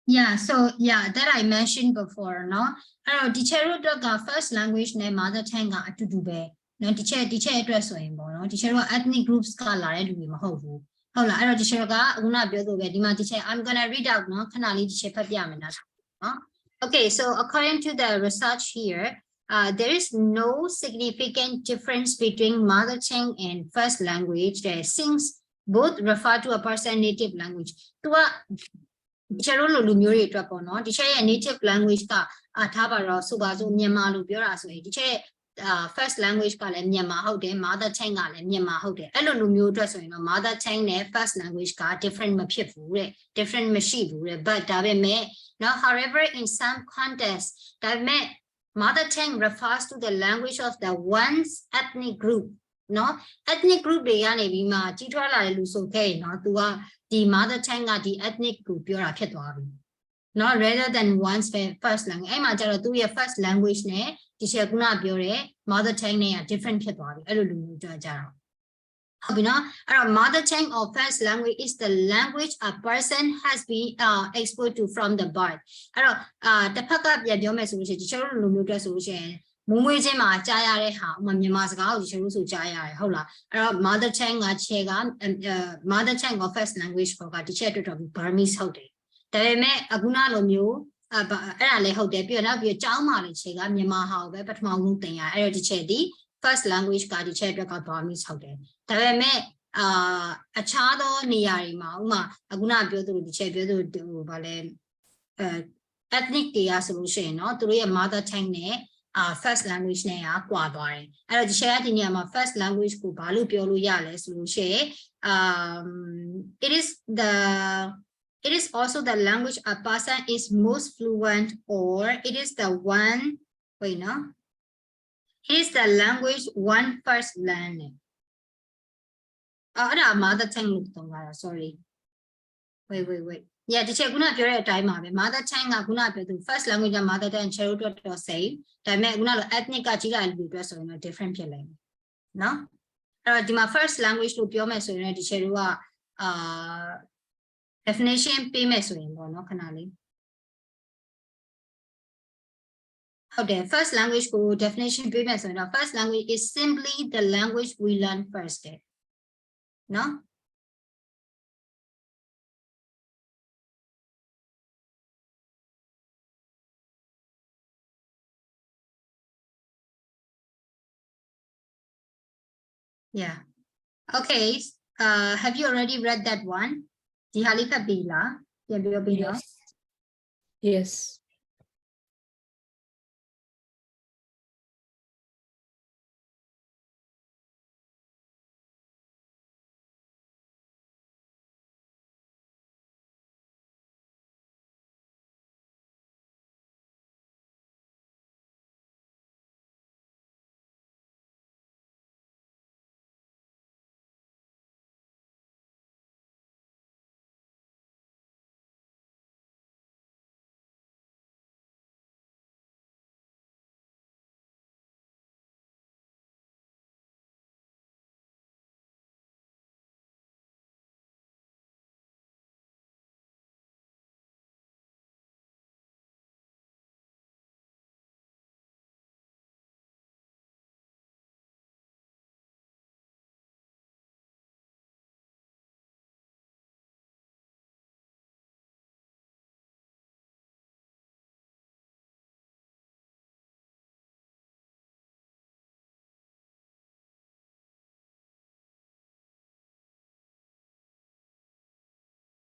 Yeah, so yeah, that I mentioned before, no? Teacher first language ne mother tongue ga atutu be. No, teacher address so yin bo, no? Teacher ethnic groups ka la de lu ma hout bu. Hout la, teacher ga kuna pyo so be di ma teacher I'm gonna read out no khana li teacher phat pya ma na. No? Okay, so according to the research here, there is no significant difference between mother tongue and first language since both refer to a person's native language.ဒီချက်တို့လူမျိုးတွေအတွက်ပေါ့နော်ဒီချက်ရဲ့ native language ကထားပါတော့ဆိုပါစို့မြန်မာလို့ပြောတာဆိုရင်ဒီချက်first language ကလည်းမြန်မာဟုတ်တယ် mother tongue ကလည်းမြန်မာဟုတ်တယ်အဲ့လိုလူမျိုးအတွက်ဆိုရင်တော့ mother tongue နဲ့ first language က different မဖြစ်ဘူးတဲ့ different မရှိဘူးတဲ့ but ဒါပေမဲ့နော် however in some context ဒါပေမဲ့ mother tongue refers to the language of the one's ethnic group နော် ethnic group တွေကနေပြီးမှကြီးထွားလာတဲ့လူဆိုခဲ့ရင်နော်သူကဒီ mother tongue ကဒီ ethnic ကိုပြောတာဖြစ်သွားပြီเนาะ rather than one's first language အဲ့မှာကျတော့သူရဲ့ first language နဲ့ဒီချက်ခုနပြောတဲ့ mother tongue နဲ့က different ဖြစ်သွားပြီအဲ့လိုလူမျိုးကြတော့ဟုတ်ပြီเนาะအဲ့တော့ mother tongue or first language is the language a person has been exposed to from the birth အဲ့တော့တစ်ဖက်ကပြန်ပြောမယ်ဆိုလို့ရှိရင်ဒီချက်လူမျိုးတွေဆိုလို့ရှိရင်မွေးချင်းမှာကြားရတဲ့ဟာဥမာမြန်မာစကားကိုဒီချက်လို့ဆိုကြားရတယ်ဟုတ်လားအဲ့တော့ mother tongue ကခြေက mother tongue or first language ကဒီချက်အတွက်တော့ Burmese ဟုတ်တယ်ဒါပေမဲ့အခုနလိုမျိုးအဲ့ဒါလည်းဟုတ်တယ်ပြီးတော့နောက်ပြီးကျောင်းမှာလည်းခြေကမြန်မာဟာကိုပဲပထမဆုံးသင်ရအဲ့တော့ဒီချက်ဒီ first language ကဒီချက်အတွက်က Burmese ဟုတ်တယ်ဒါပေမဲ့အခြားသောနေရာတွေမှာဥမာအခုနပြောသလိုဒီချက်ပြောသလိုဟိုဗာလဲethnic တွေကဆိုလို့ရှိရင်เนาะသူတို့ရဲ့ mother tongue နဲ့first language နဲ့ကွာသွားတယ်အဲ့တော့ဒီ share ဒီနေရာမှာ first language ကိုဘာလို့ပြောလို့ရလဲဆိုလို့ရှိရင်it is also the language a person is most fluent or it is the one wait no it is the language one first learning အဲ့ဒါ mother tongue လို့သုံးတာ sorry wait yeah ဒီချက်ခုနပြောတဲ့အတိုင်းပါပဲ mother tongue ကခုနပြောသူ first language က mother tongue ချေတို့တော့ same ဒါပေမဲ့ခုနလို ethnic ကကြီးလာလူတွေအတွက်ဆိုရင်တော့ different ဖြစ်လိမ့်မယ်เนาะအဲ့တော့ဒီမှာ first language လို့ပြောမယ်ဆိုရင်ဒီချက်တို့ကdefinition ပေးမယ်ဆိုရင်ပေါ့เนาะခဏလေးဟုတ်တယ် first language ကို definition ပေးမယ်ဆိုရင်တော့ first language is simply the language we learn first เนาะYeah. Okay. Have you already read that one? ဒီဟာလေးဖတ်ပြီလားပြန်ပြောပြီနော် Yes.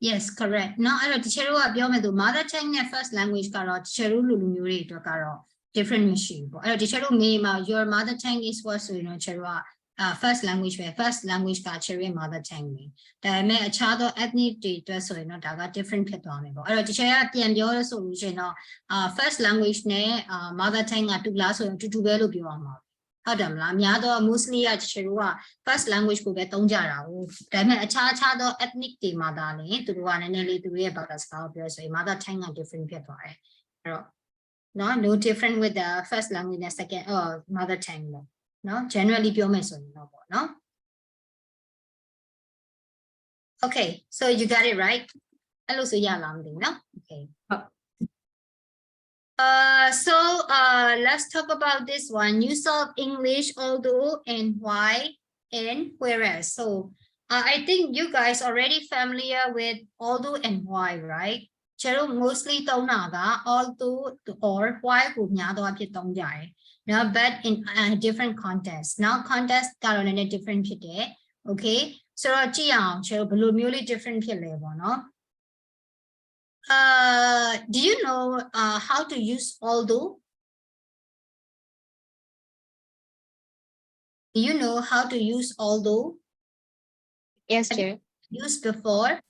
Yes correct เนาะအဲ့တော့ teacher တို့ကပြောမယ်ဆို mother tongue နဲ့ first language ကတော့ teacher တို့လူမျိုးတွေအတွက်ကတော့ different မရှိဘူးပေါ့အဲ့တော့ teacher တို့မေးမှာ your mother tongue is what ဆိုရင်တော့ teacher တို့ကfirst language ပဲ first language က teacher ရဲ့ mother tongue ပဲဒါပေမဲ့အခြားသော ethnic တွေအတွက်ဆိုရင်တော့ဒါက different ဖြစ်သွားမယ်ပေါ့အဲ့တော့ teacher ကပြန်ပြောလို့ဆိုလို့ရှိရင်တော့first language နဲ့ mother tongue ကတူလားဆိုရင်တူတူပဲလို့ပြောအောင်ပါဟုတ်တယ်မလားအများတော့ mostly က teacher တို့က first language ကိုပဲသုံးကြတာ哦ဒါပေမဲ့အခြားသော ethnic တွေမှာဒါလည်းသူတို့ကနည်းနည်းလေးသူတို့ရဲ့ဘာသာစကားကိုပြောဆိုရင် mother tongue က different ဖြစ်သွားတယ်အဲ့တော့နော် no different with the first language နဲ့ second mother tongue ပေါ့နော် generally ပြောမယ်ဆိုရင်တော့ပေါ့နော် okay so you got it right အဲ့လိုဆိုရလားမသိဘူးနော် okay so let's talk about this one use of English although and why and whereas so I think you guys already familiar with although and why right ကျတော့ mostly သုံးတာက although or why ကိုများသောအဖြစ်သုံးကြတယ်နော် but in different context now context ကတော့လည်း different ဖြစ်တယ် okay ဆိုတော့ကြည့်အောင်ကျတော့ဘယ်လိုမျိုးလေး different ဖြစ်လဲပေါ့နော်do you know how to use although? Do you know how to use although? Yes, Have teacher. Used before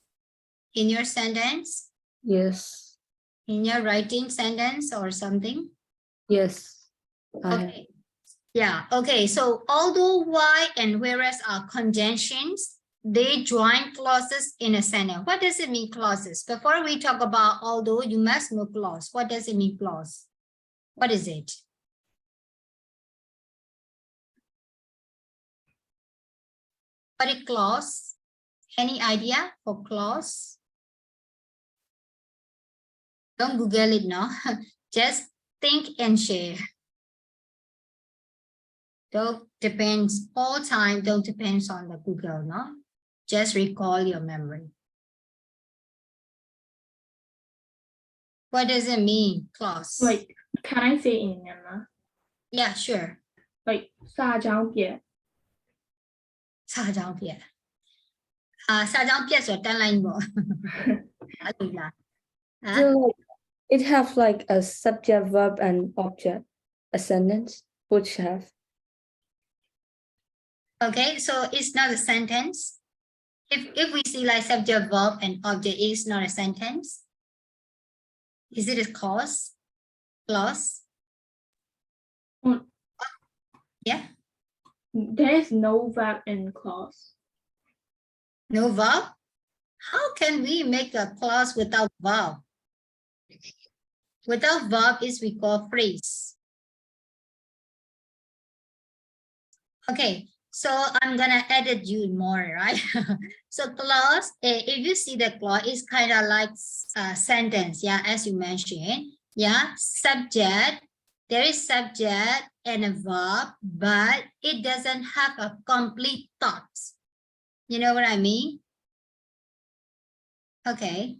in your sentence, Yes. in your writing sentence or something? Yes. I have. Okay. Yeah, okay. So although, why, and whereas are conjunctions, they join clauses in a sentence. What does it mean, clauses? Before we talk about although, you must know clause. What does it mean, clause? What is it? What is clause? Any idea for clause? Don't Google it now. Just think and share. Don't depends all time. Don't depends on the Google, no? Just recall your memory. What does it mean, clause? Like, can I say in Myanmar? Yeah, sure. Like, 撒娇别. 撒娇别撒娇别ဆိုတန်းလိုက်ပေါ့အဲ့လိုလား So like, it have like a subject, verb, and object, a sentence, which have. Okay, so it's not a sentence. If we see like subject, verb, and object, it's not a sentence. Is it a clause? Clause? Mm. Yeah. There is no verb in clause. No verb? How can we make a clause without verb? Without verb is we call phrase. Okay, so I'm gonna edit you more, right? So clause, if you see the clause, it's kind of like a sentence, yeah, as you mentioned, yeah, subject, there is subject and a verb, but it doesn't have a complete thought. You know what I mean? Okay.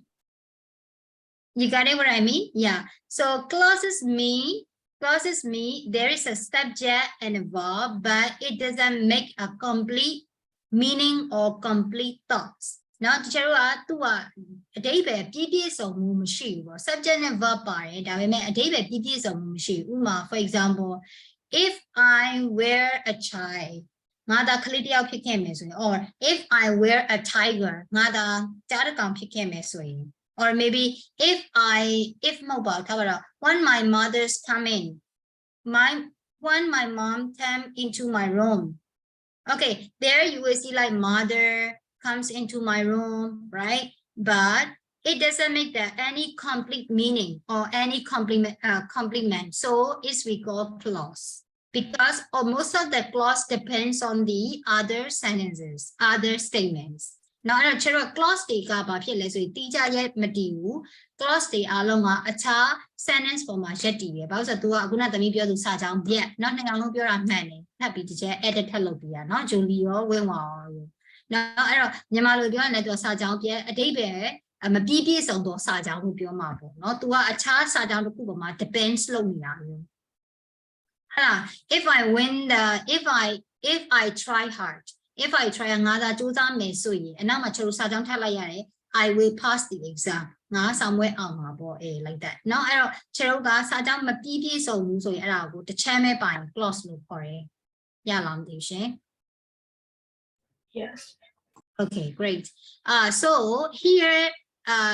You got it what I mean? Yeah. So clauses mean there is a subject and a verb, but it doesn't make a complete meaning or complete thoughts. Now, teacher a day PPS or machine or subject and verb by it. I mean, a day PPS or machine. For example, if I wear a tie, Nada clarity of or if I wear a tiger, Nada Tarakam or maybe if mobile, when my mother's come in, when my mom came into my room. Okay, there you will see like mother comes into my room, right? But it doesn't make that any complete meaning or any complement. So it's we call clause because most of the clause depends on the other sentences, other statements. Now, I know clause they got about here. Let's say teacher yet material clause they are long a cha sentence for my shetty about the two are gonna be able to sajang yet not long pure many happy teacher edit hello pia not Julie or when now I know Yamalu let us sajang yet a day bear a BBS on those sajang who pure marble not to a cha sajang to Kubama depends slowly on if I win the if I try hard. If I try another and now I will pass the exam. Now somewhere like that. Now I don't so the chairman by clause for it. Yes. Okay, great. So here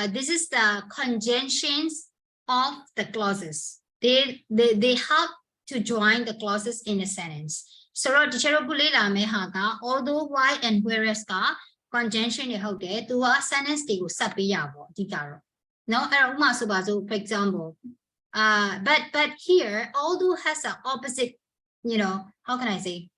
this is the conjunctions of the clauses. They help to join the clauses in a sentence. So teacher although why and whereas ka conjunction to a sentence they will no for example but here although has an opposite, how can I say,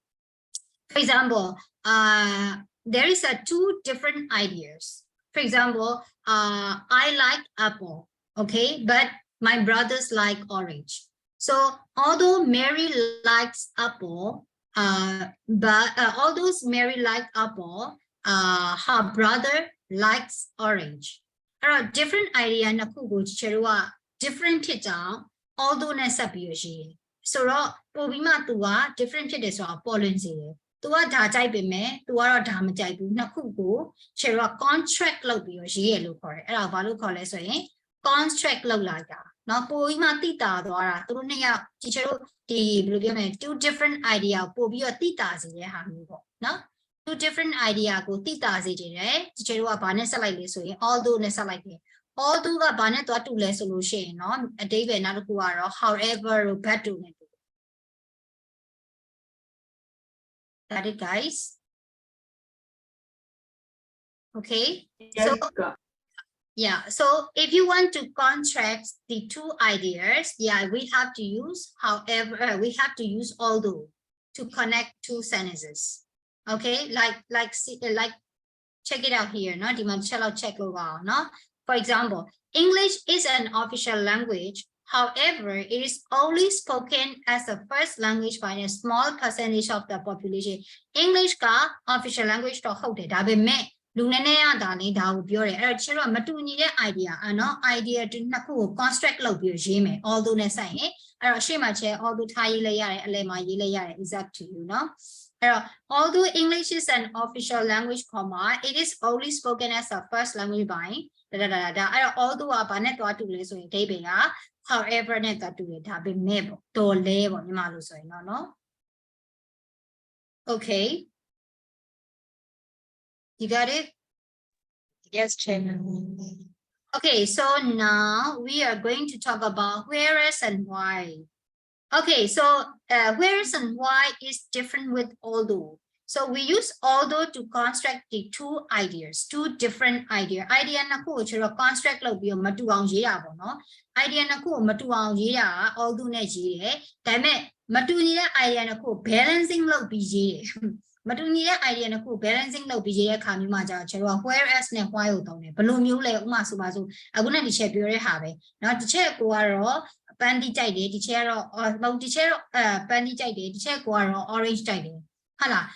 for example there is two different ideas. For example I like apple, okay, but my brothers like orange. So although Mary likes apple, but although Mary likes apple, her brother likes orange. Different idea na kugo cherua different pita although na sabiyoshi. So pobima tua different pita so pollen zero. Tua da jai be me, tua dama jai bu na kugo cherua contract lo biyoshi lo kore. Era valu kole so contract lo laga. Now, poima tita dora, teacher, two different idea, pobio tita, no? Two different idea, go tita, teacher, banessa like this way, although nessa like it. Although a banet or two less solution, no? A day when not guaro, however, better. That it, guys. Okay. Yes. Yeah, so if you want to contrast the two ideas, yeah, we have to use, however, we have to use although to connect two sentences. Okay, like check it out here, no? Check no? For example, English is an official language. However, it is only spoken as the first language by a small percentage of the population. English ka official language to hold it. Lunanea darling, that would be a matuni idea, idea to Naku construct low regime, although Nesai, Shimache, although Tai layer, Lema layer is up to you, no? Although English is an official language, it is only spoken as a first language by although a banet or to listen in Tabia, however, net to it have been made to label Maluso, no? Okay. You got it? Yes, Chair. Okay, so now we are going to talk about whereas and why. Okay, so whereas and why is different with although. So we use although to construct the two ideas, two different ideas. Idea na ko chiro construct lo biyo matu ang yira bo no. Idea na ko matu ang yira although ne jire. Dame matu ni idea na ko balancing lo bi jire. Matuni idea na ko balancing lo bi jire kha mi ma ja chiro whereas ne why ho tong ne. Blo myo le uma so ba so aguna di che pyo re ha be. No di che ko aro Pandy jide, the chair or multi chair, pandy jide, the chair or orange jide. Hala,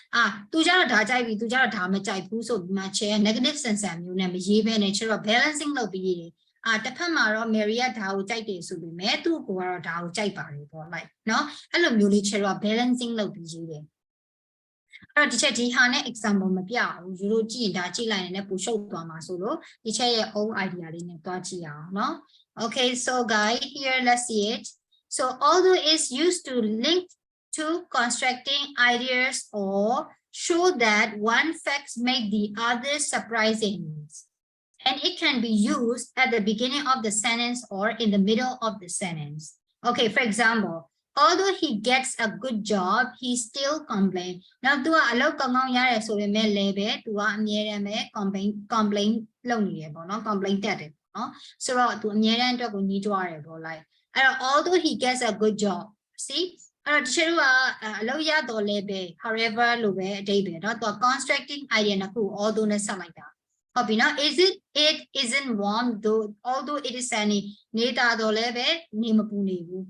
Tujara Dajai, Tujara Dama Jaipu, so my chair, negative sense, you never even nature of balancing lobby. Tapamaro, Maria Tau Jide, so be met to go out Tau Jaipari, like no, hello, Muli chair of balancing lobby. အဲ့တော့ဒီချက်ဒီဟာနဲ့ example မပြဘူးယူလို့ကြည့်ရင်ဒါကြည့်လိုက်ရင်လည်းပူရှုပ်သွားမှာဆိုလို့ဒီချက်ရဲ့ own idea လေးနဲ့တွားကြည့်အောင်เนาะ Okay so guys here let's see it so although is used to link to constructing ideas or show that one facts make the other surprising and it can be used at the beginning of the sentence or in the middle of the sentence okay for example although he gets a good job he still complain now သူကအလုပ်ကောင်းကောင်းရတယ်ဆိုပေမဲ့လည်းပဲသူကအမြဲတမ်းပဲ complain လုပ်နေတယ်ပေါ့နော် complain တက်တယ်ပေါ့နော်ဆိုတော့သူအမြဲတမ်းအတွက်ကိုညှိကြွားတယ်ပေါ့ like အဲ့တော့ although he gets a good job see အဲ့တော့တချို့ကအလုပ်ရတော့လည်းပဲ however လို့ပဲအဓိပ္ပာယ်เนาะသူက constructing idea နှစ်ခု although နဲ့ဆက်လိုက်တာဟုတ်ပြီနော် it isn't warm though although it is sunny နေတာတော့လည်းပဲနေမပူနေဘူး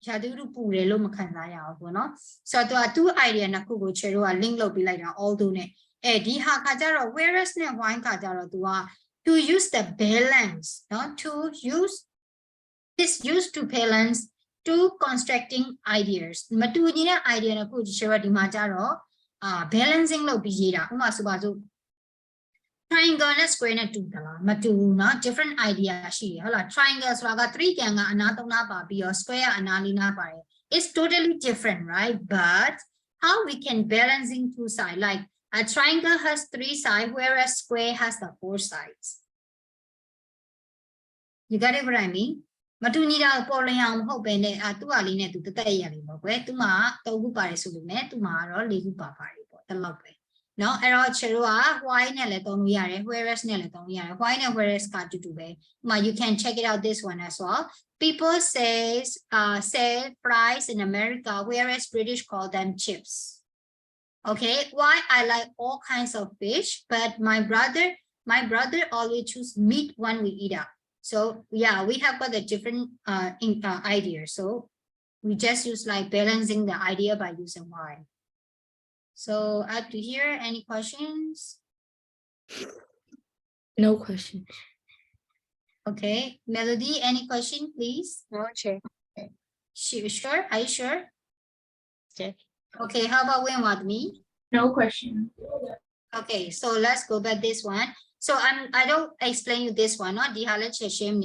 ရာသီဥတုပူတယ်လို့မခံစားရဘူးပေါ့နော်ဆိုတော့သူက idea နှစ်ခုကိုခြေတော့ link လုပ်ပေးလိုက်တာ although နဲ့ဒီဟာခါကျတော့ whereas နဲ့ why ခါကျတော့သူက to use the balance နော် to use this used to balance to constructing ideas မတူညီတဲ့ idea နှစ်ခုခြေတော့ဒီမှာကျတော့balancing လုပ်ပြီးရေးတာဥပမာဆိုပါစို့ triangle နဲ့ square နဲ့တူသလားမတူဘူးเนาะ different idea ရှိတယ်ဟုတ်လား triangle ဆိုတာက3ကန်ကအနား3နားပါပြီးတော့ square ကအနား4နားပါတယ် it's totally different right but how we can balancing two sides like a triangle has 3 sides whereas square has the 4 sides you got it what I mean မတူညီတာပေါ်လျောင်မဟုတ်ပဲနဲ့သူ့ဟာလေးနဲ့သူတက်တက်ရတယ်ပေါ့ကွယ်သူ့မှာ3ခုပါတယ်ဆိုပေမဲ့သူ့မှာတော့4ခုပါပါတယ်ပေါ့တလောက်ပဲNo, error chirua, why nele tonuyare, whereas nele tonuyare, why ne whereas katutube. You can check it out this one as well. People say fries in America, whereas British call them chips. Okay, why I like all kinds of fish, but my brother always choose meat when we eat out. So yeah, we have got a different idea. So we just use like balancing the idea by using why. So up to here, any questions? No question. Okay, Melody, any question, please? No check. Sure, are you sure? Check. Okay, how about Winwadmi? No question. Okay, so let's go back this one. So I don't explain you this one, not the shame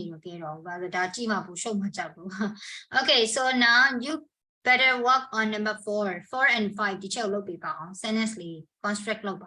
okay, so now you better work on number 4 and 5 teacher look people sentence construct look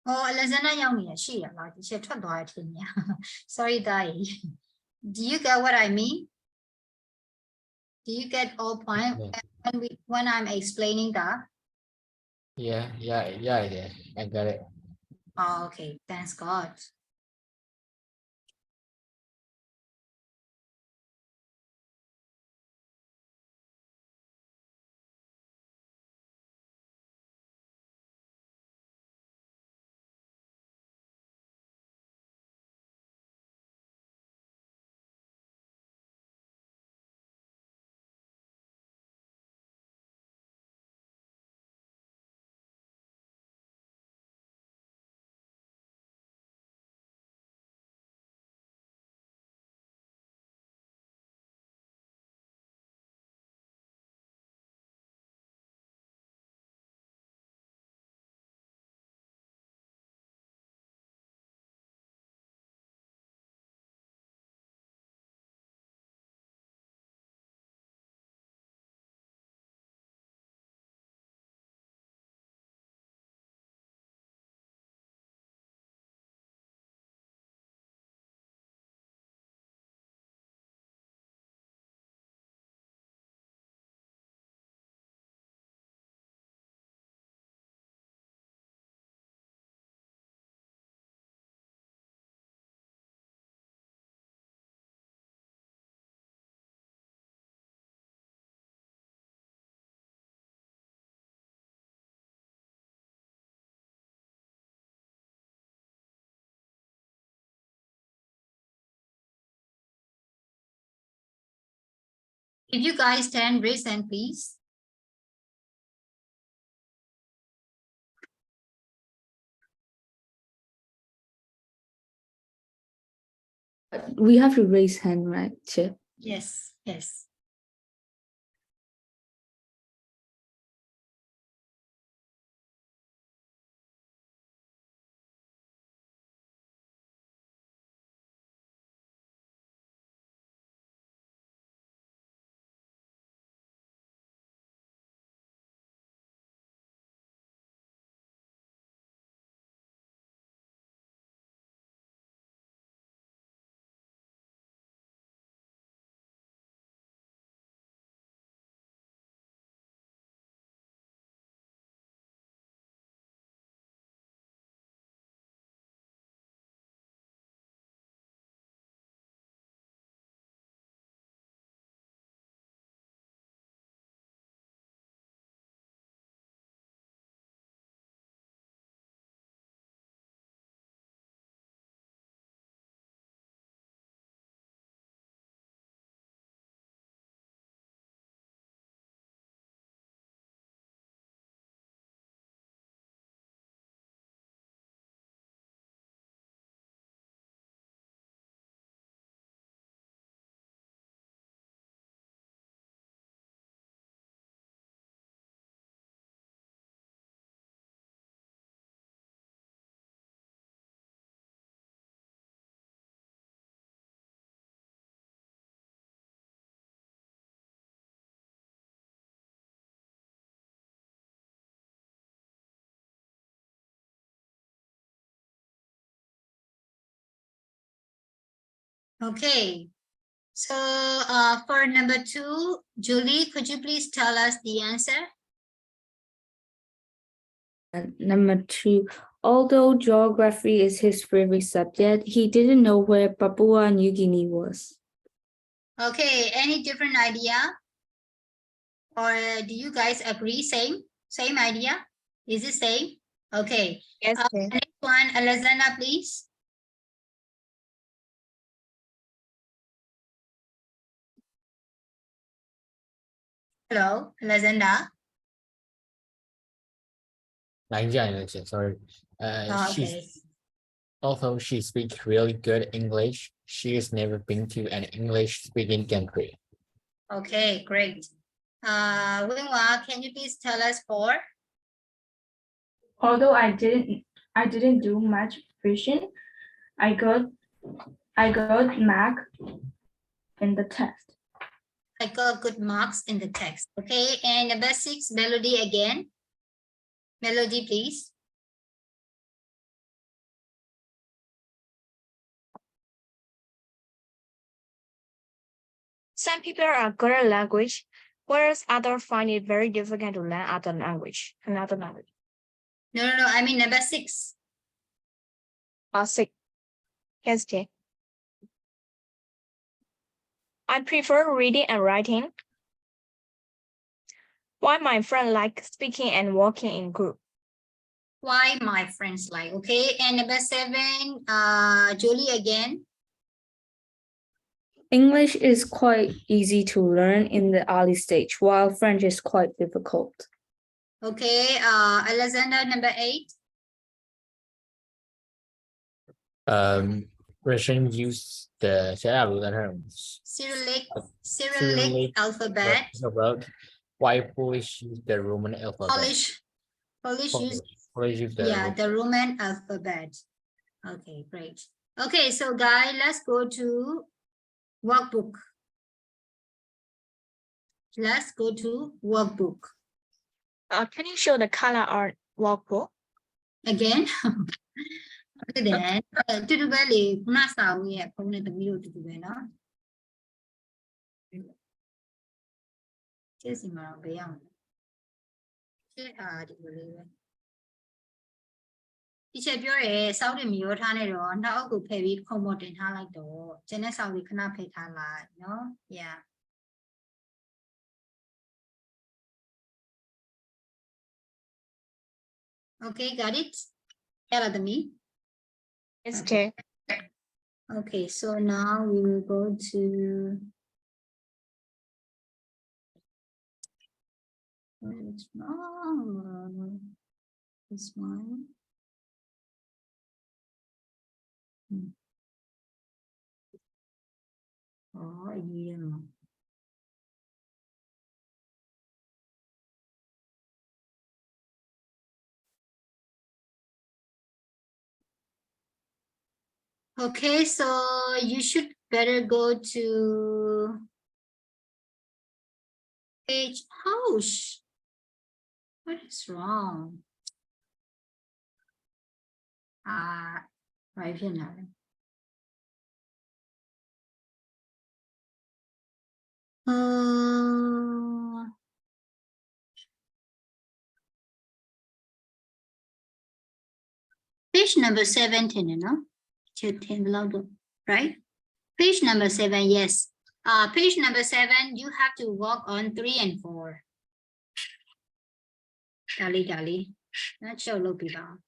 Oh, Alexander Young, she like she tried to sorry, Dai. Do you get what I mean? Do you get all point? when I'm explaining that. Yeah, I got it. Oh, okay, thanks God. If you guys can raise hand, please. We have to raise hand, right, Che? Yes, yes. Okay. So for number 2, Julie, could you please tell us the answer? And number 2, although geography is his favorite subject, he didn't know where Papua New Guinea was. Okay, any different idea? Or do you guys agree? Same idea? Is it same? Okay. Yes, sir. Next one, Alexandra, please. Hello, Alexandra. Sorry. She's Okay. although she speaks really good English, she has never been to an English-speaking country. Okay, great. Winwa, can you please tell us 4? Although I didn't do much fishing, I got mark in the test. I got good marks in the text. Okay, and number 6, Melody again. Melody, please. Some people are good at language, Whereas others find it very difficult to learn other language, another language. No, I mean number 6. Or 6. Yes, Jay. I prefer reading and writing. While my friend like speaking and working in group. Why my friends like? Okay, and number 7, Julie again. English is quite easy to learn in the early stage, while French is quite difficult. Okay, Alexander, number 8. Russian use the Cyrillic Cyrillic alphabet. while Polish use the Roman alphabet. Polish use, Polish use the yeah, the Roman alphabet. Okay, great. Okay, so guys, let's go to workbook. Let's go to workbook. Can you show the color art workbook? Again. Okay, then. တူတူပဲလေခုနစာအုပ်ရဲ့ဖုန်းနဲ့တမီးတို့တူတူပဲเนาะကျက်စီမှာတော့ဘယ်အောင်လဲကျက်ဒီလိုလေးပဲဒီချက်ပြောရဲစောက်တွေမရောထားနဲ့တော့နောက်အုပ်ကိုဖယ်ပြီးခုံပေါ်တင်ထားလိုက်တော့ကျန်တဲ့စောက်တွေခဏဖယ်ထားလိုက်เนาะ yeah okay got it ရလားသမီး Yes, Jay. Okay, so now we will go to which one? This one. Oh, yeah. Okay, so you should better go to page. Ouch. What is wrong? Right here now. Page number 17, you know? Right? Page number 7, yes. Page number 7, you have to work on 3 and 4. Dali. Not sure, look it up.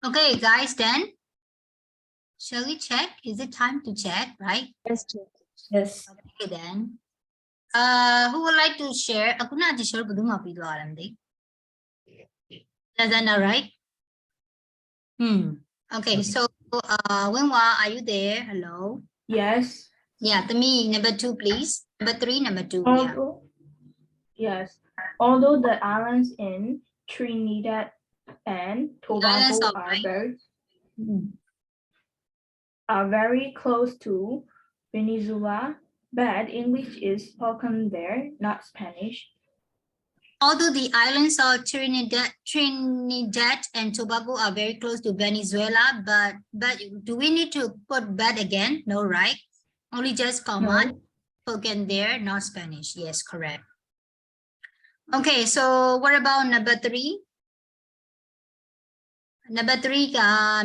Okay, guys, then shall we check? Is it time to check, right? Yes, teacher. Yes. Okay, then. Who would like to share? Ako na share ko dun mapido alam di. Lazana, right? Okay, so Wenwa, are you there? Hello. Yes. Yeah, to me, number 2, please. Number 3, number 2. Yeah. Although, yes, although the islands in Trinidad and islands Tobago of, right? are very close to Venezuela, but English is spoken there, not Spanish. Although the islands of Trinidad and Tobago are very close to Venezuela, but do we need to put but again? No, right? Only just comma No. spoken there, not Spanish. Yes, correct. Okay, so what about number 3? Number 3,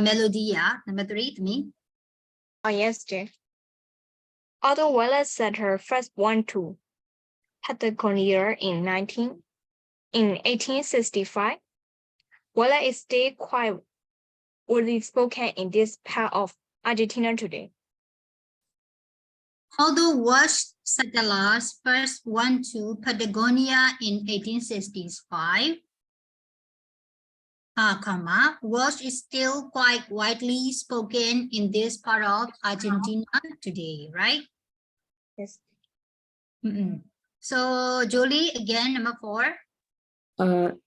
melody, yeah. Number 3 to me. Oh, yes, teacher. Although Wallace said her first one to Patagonia in 1865, Wallace is still quite widely spoken in this part of Argentina today. Although was settlers first went to Patagonia in 1865, Welsh is still quite widely spoken in this part of Argentina today, right? Yes. So Jolie, again, number 4.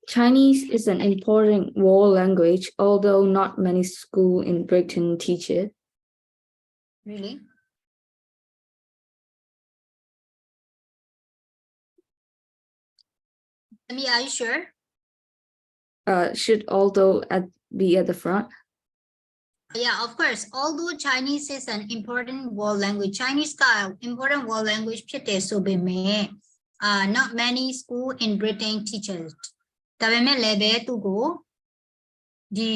Chinese is an important world language, although not many schools in Britain teach it. Really? I mean, are you sure? Should be at the front? Yeah, of course. Although Chinese is an important world language, Chinese ka important world language ဖြစ်တယ်ဆိုပေမဲ့ not many school in Britain teach it. ဒါပေမဲ့လည်းပဲသူကိုဒီ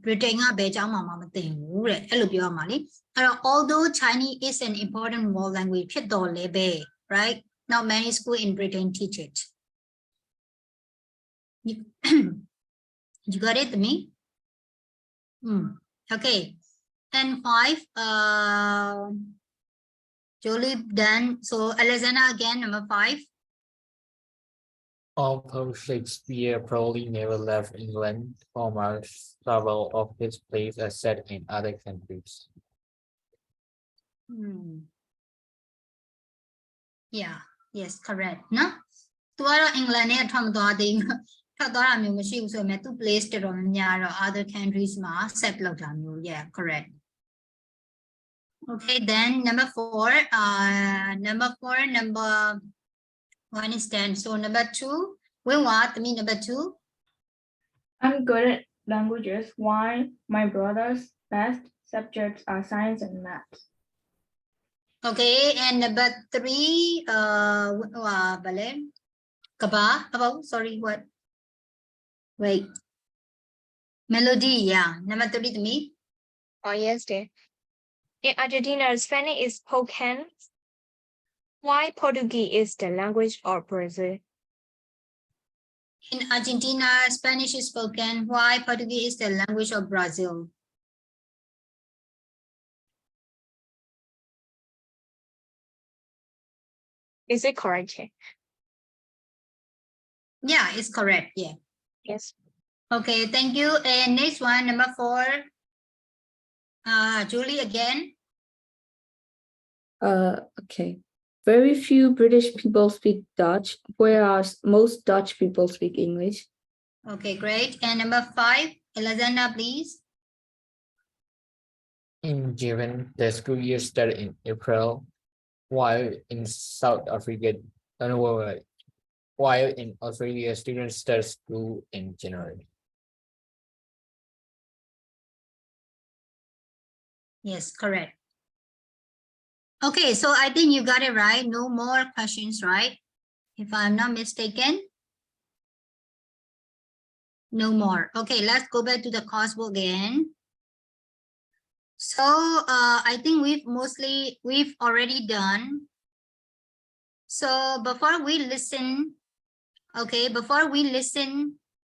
Britain ကဘယ်ကျောင်းမှမသင်ဘူးတဲ့အဲ့လိုပြောရမှာလေအဲ့တော့ although Chinese is an important world language ဖြစ်တော်လည်းပဲ right, not many school in Britain teach it. You got it, me? Okay, and 5, Jolie done. So Alexandra again, number 5. Although Shakespeare probably never left England, almost several of his plays are set in other countries. Yeah, yes, correct. No? သူကတော့ England နဲ့ထွက်မသွားသေးဘူးထွက်သွားတာမျိုးမရှိဘူးဆိုပေမဲ့သူ place တော်တော်များများတော့ other countries မှာ set လုပ်တာမျိုး yeah, correct. Okay, then number 4, number 1 is 10. So number 2, when what? I mean number 2. I'm good at languages, while my brother's best subjects are science and maths. Okay, and number 3, sorry, what? Wait. Melody, yeah. Number 3 to me. Oh, yes, dear. In Argentina, Spanish is spoken, while Portuguese is the language of Brazil. In Argentina, Spanish is spoken, while Portuguese is the language of Brazil. Is it correct? Yeah, it's correct. Yeah. Yes. Okay, thank you. And next one, number 4. Julie again. Okay. Very few British people speak Dutch, whereas most Dutch people speak English. Okay, great. And number 5, Alexandra, please. In Japan, the school year started in April, while in South Africa, while in Australia, students start school in January. Yes, correct. Okay, so I think you got it right. No more questions, right? If I'm not mistaken. No more. Okay, let's go back to the course book again. So I think we've already done. So before we listen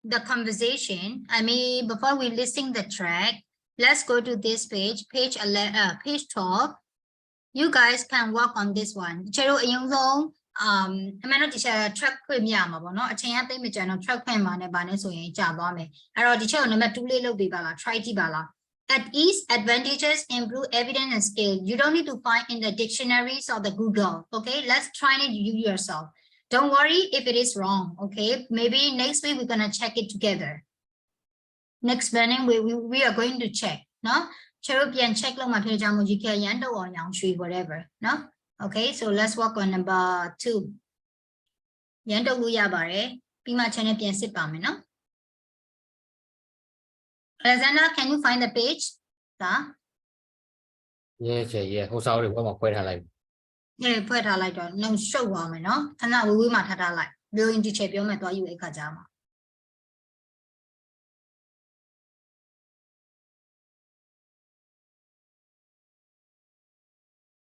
the conversation. I mean, before we listing the track, let's go to this page, page 12. You guys can work on this one. ကျတို့အရင်ဆုံးအမှန်တော့ teacher track ခွင့်မရမှာပေါ့နော်အချိန်ကသိမကြတော့ track ခွင့်မှာနဲ့ဗာနဲ့ဆိုရင်ကြာသွားမယ်အဲ့တော့ teacher ကို number 2 လေးလုပ်ပေးပါလား try ကြည့်ပါလား At ease, advantages, improve evidence and skill. You don't need to find in the dictionaries or the Google. Okay, let's try it you yourself. Don't worry if it is wrong. Okay, maybe next week we're gonna check it together. Next morning we are going to check. No, Cherubian check long material or whatever. No, okay, so let's work on number 2. Yando Luyabare, Pima Champion Sipame, no? Alexander, can you find the page? Yes, yeah. ဟိုစာအုပ်တွေဘက်မှာခွဲထားလိုက် Yeah, put it like that. No, show me, no? And now we might have like building teacher, you might do a kajama.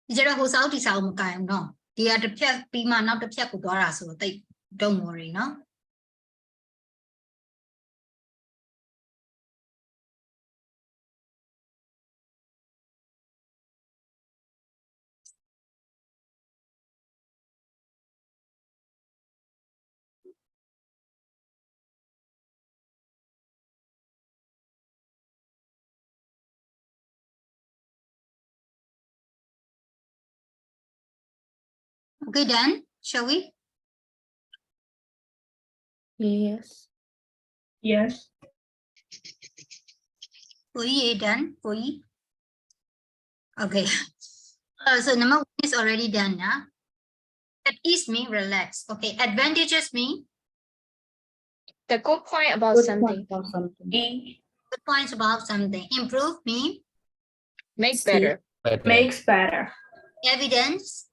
Is there a house out is out kind? No, the other Pima, not the Piakudora, so they don't worry, no? Okay, then, shall we? Yes. Yes. We done, we. Okay. So number 1 is already done, yeah? At ease mean relax. Okay, advantages mean The good point about Good something. point about something. E good points about something. Improve mean Make See. better. better makes better. evidence.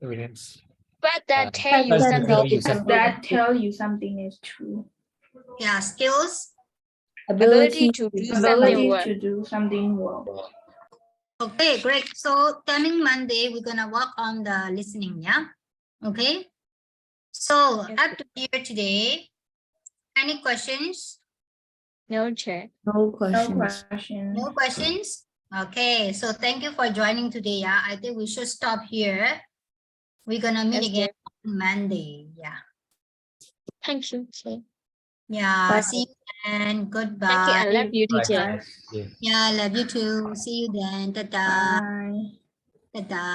evidence But that Uh, tell you But that something. tell you is something. That tell you something is true. Yeah, skills. Ability to do something Ability well. to do something well. Okay, great. So coming Monday, we're gonna work on the listening, yeah? Okay. So Yes. up to here today. Any questions? No check. No No questions. question. No questions? Okay, so thank you for joining today. Yeah, I think we should stop here. We're gonna meet Yes, again on Monday. Yeah. Thank you. Okay. Yeah. Bye. See you then. Thank you. Goodbye. I love you, Right. teacher. Yes. yeah. Yeah, love you too. See you then. Ta-ta. Bye. Ta-ta.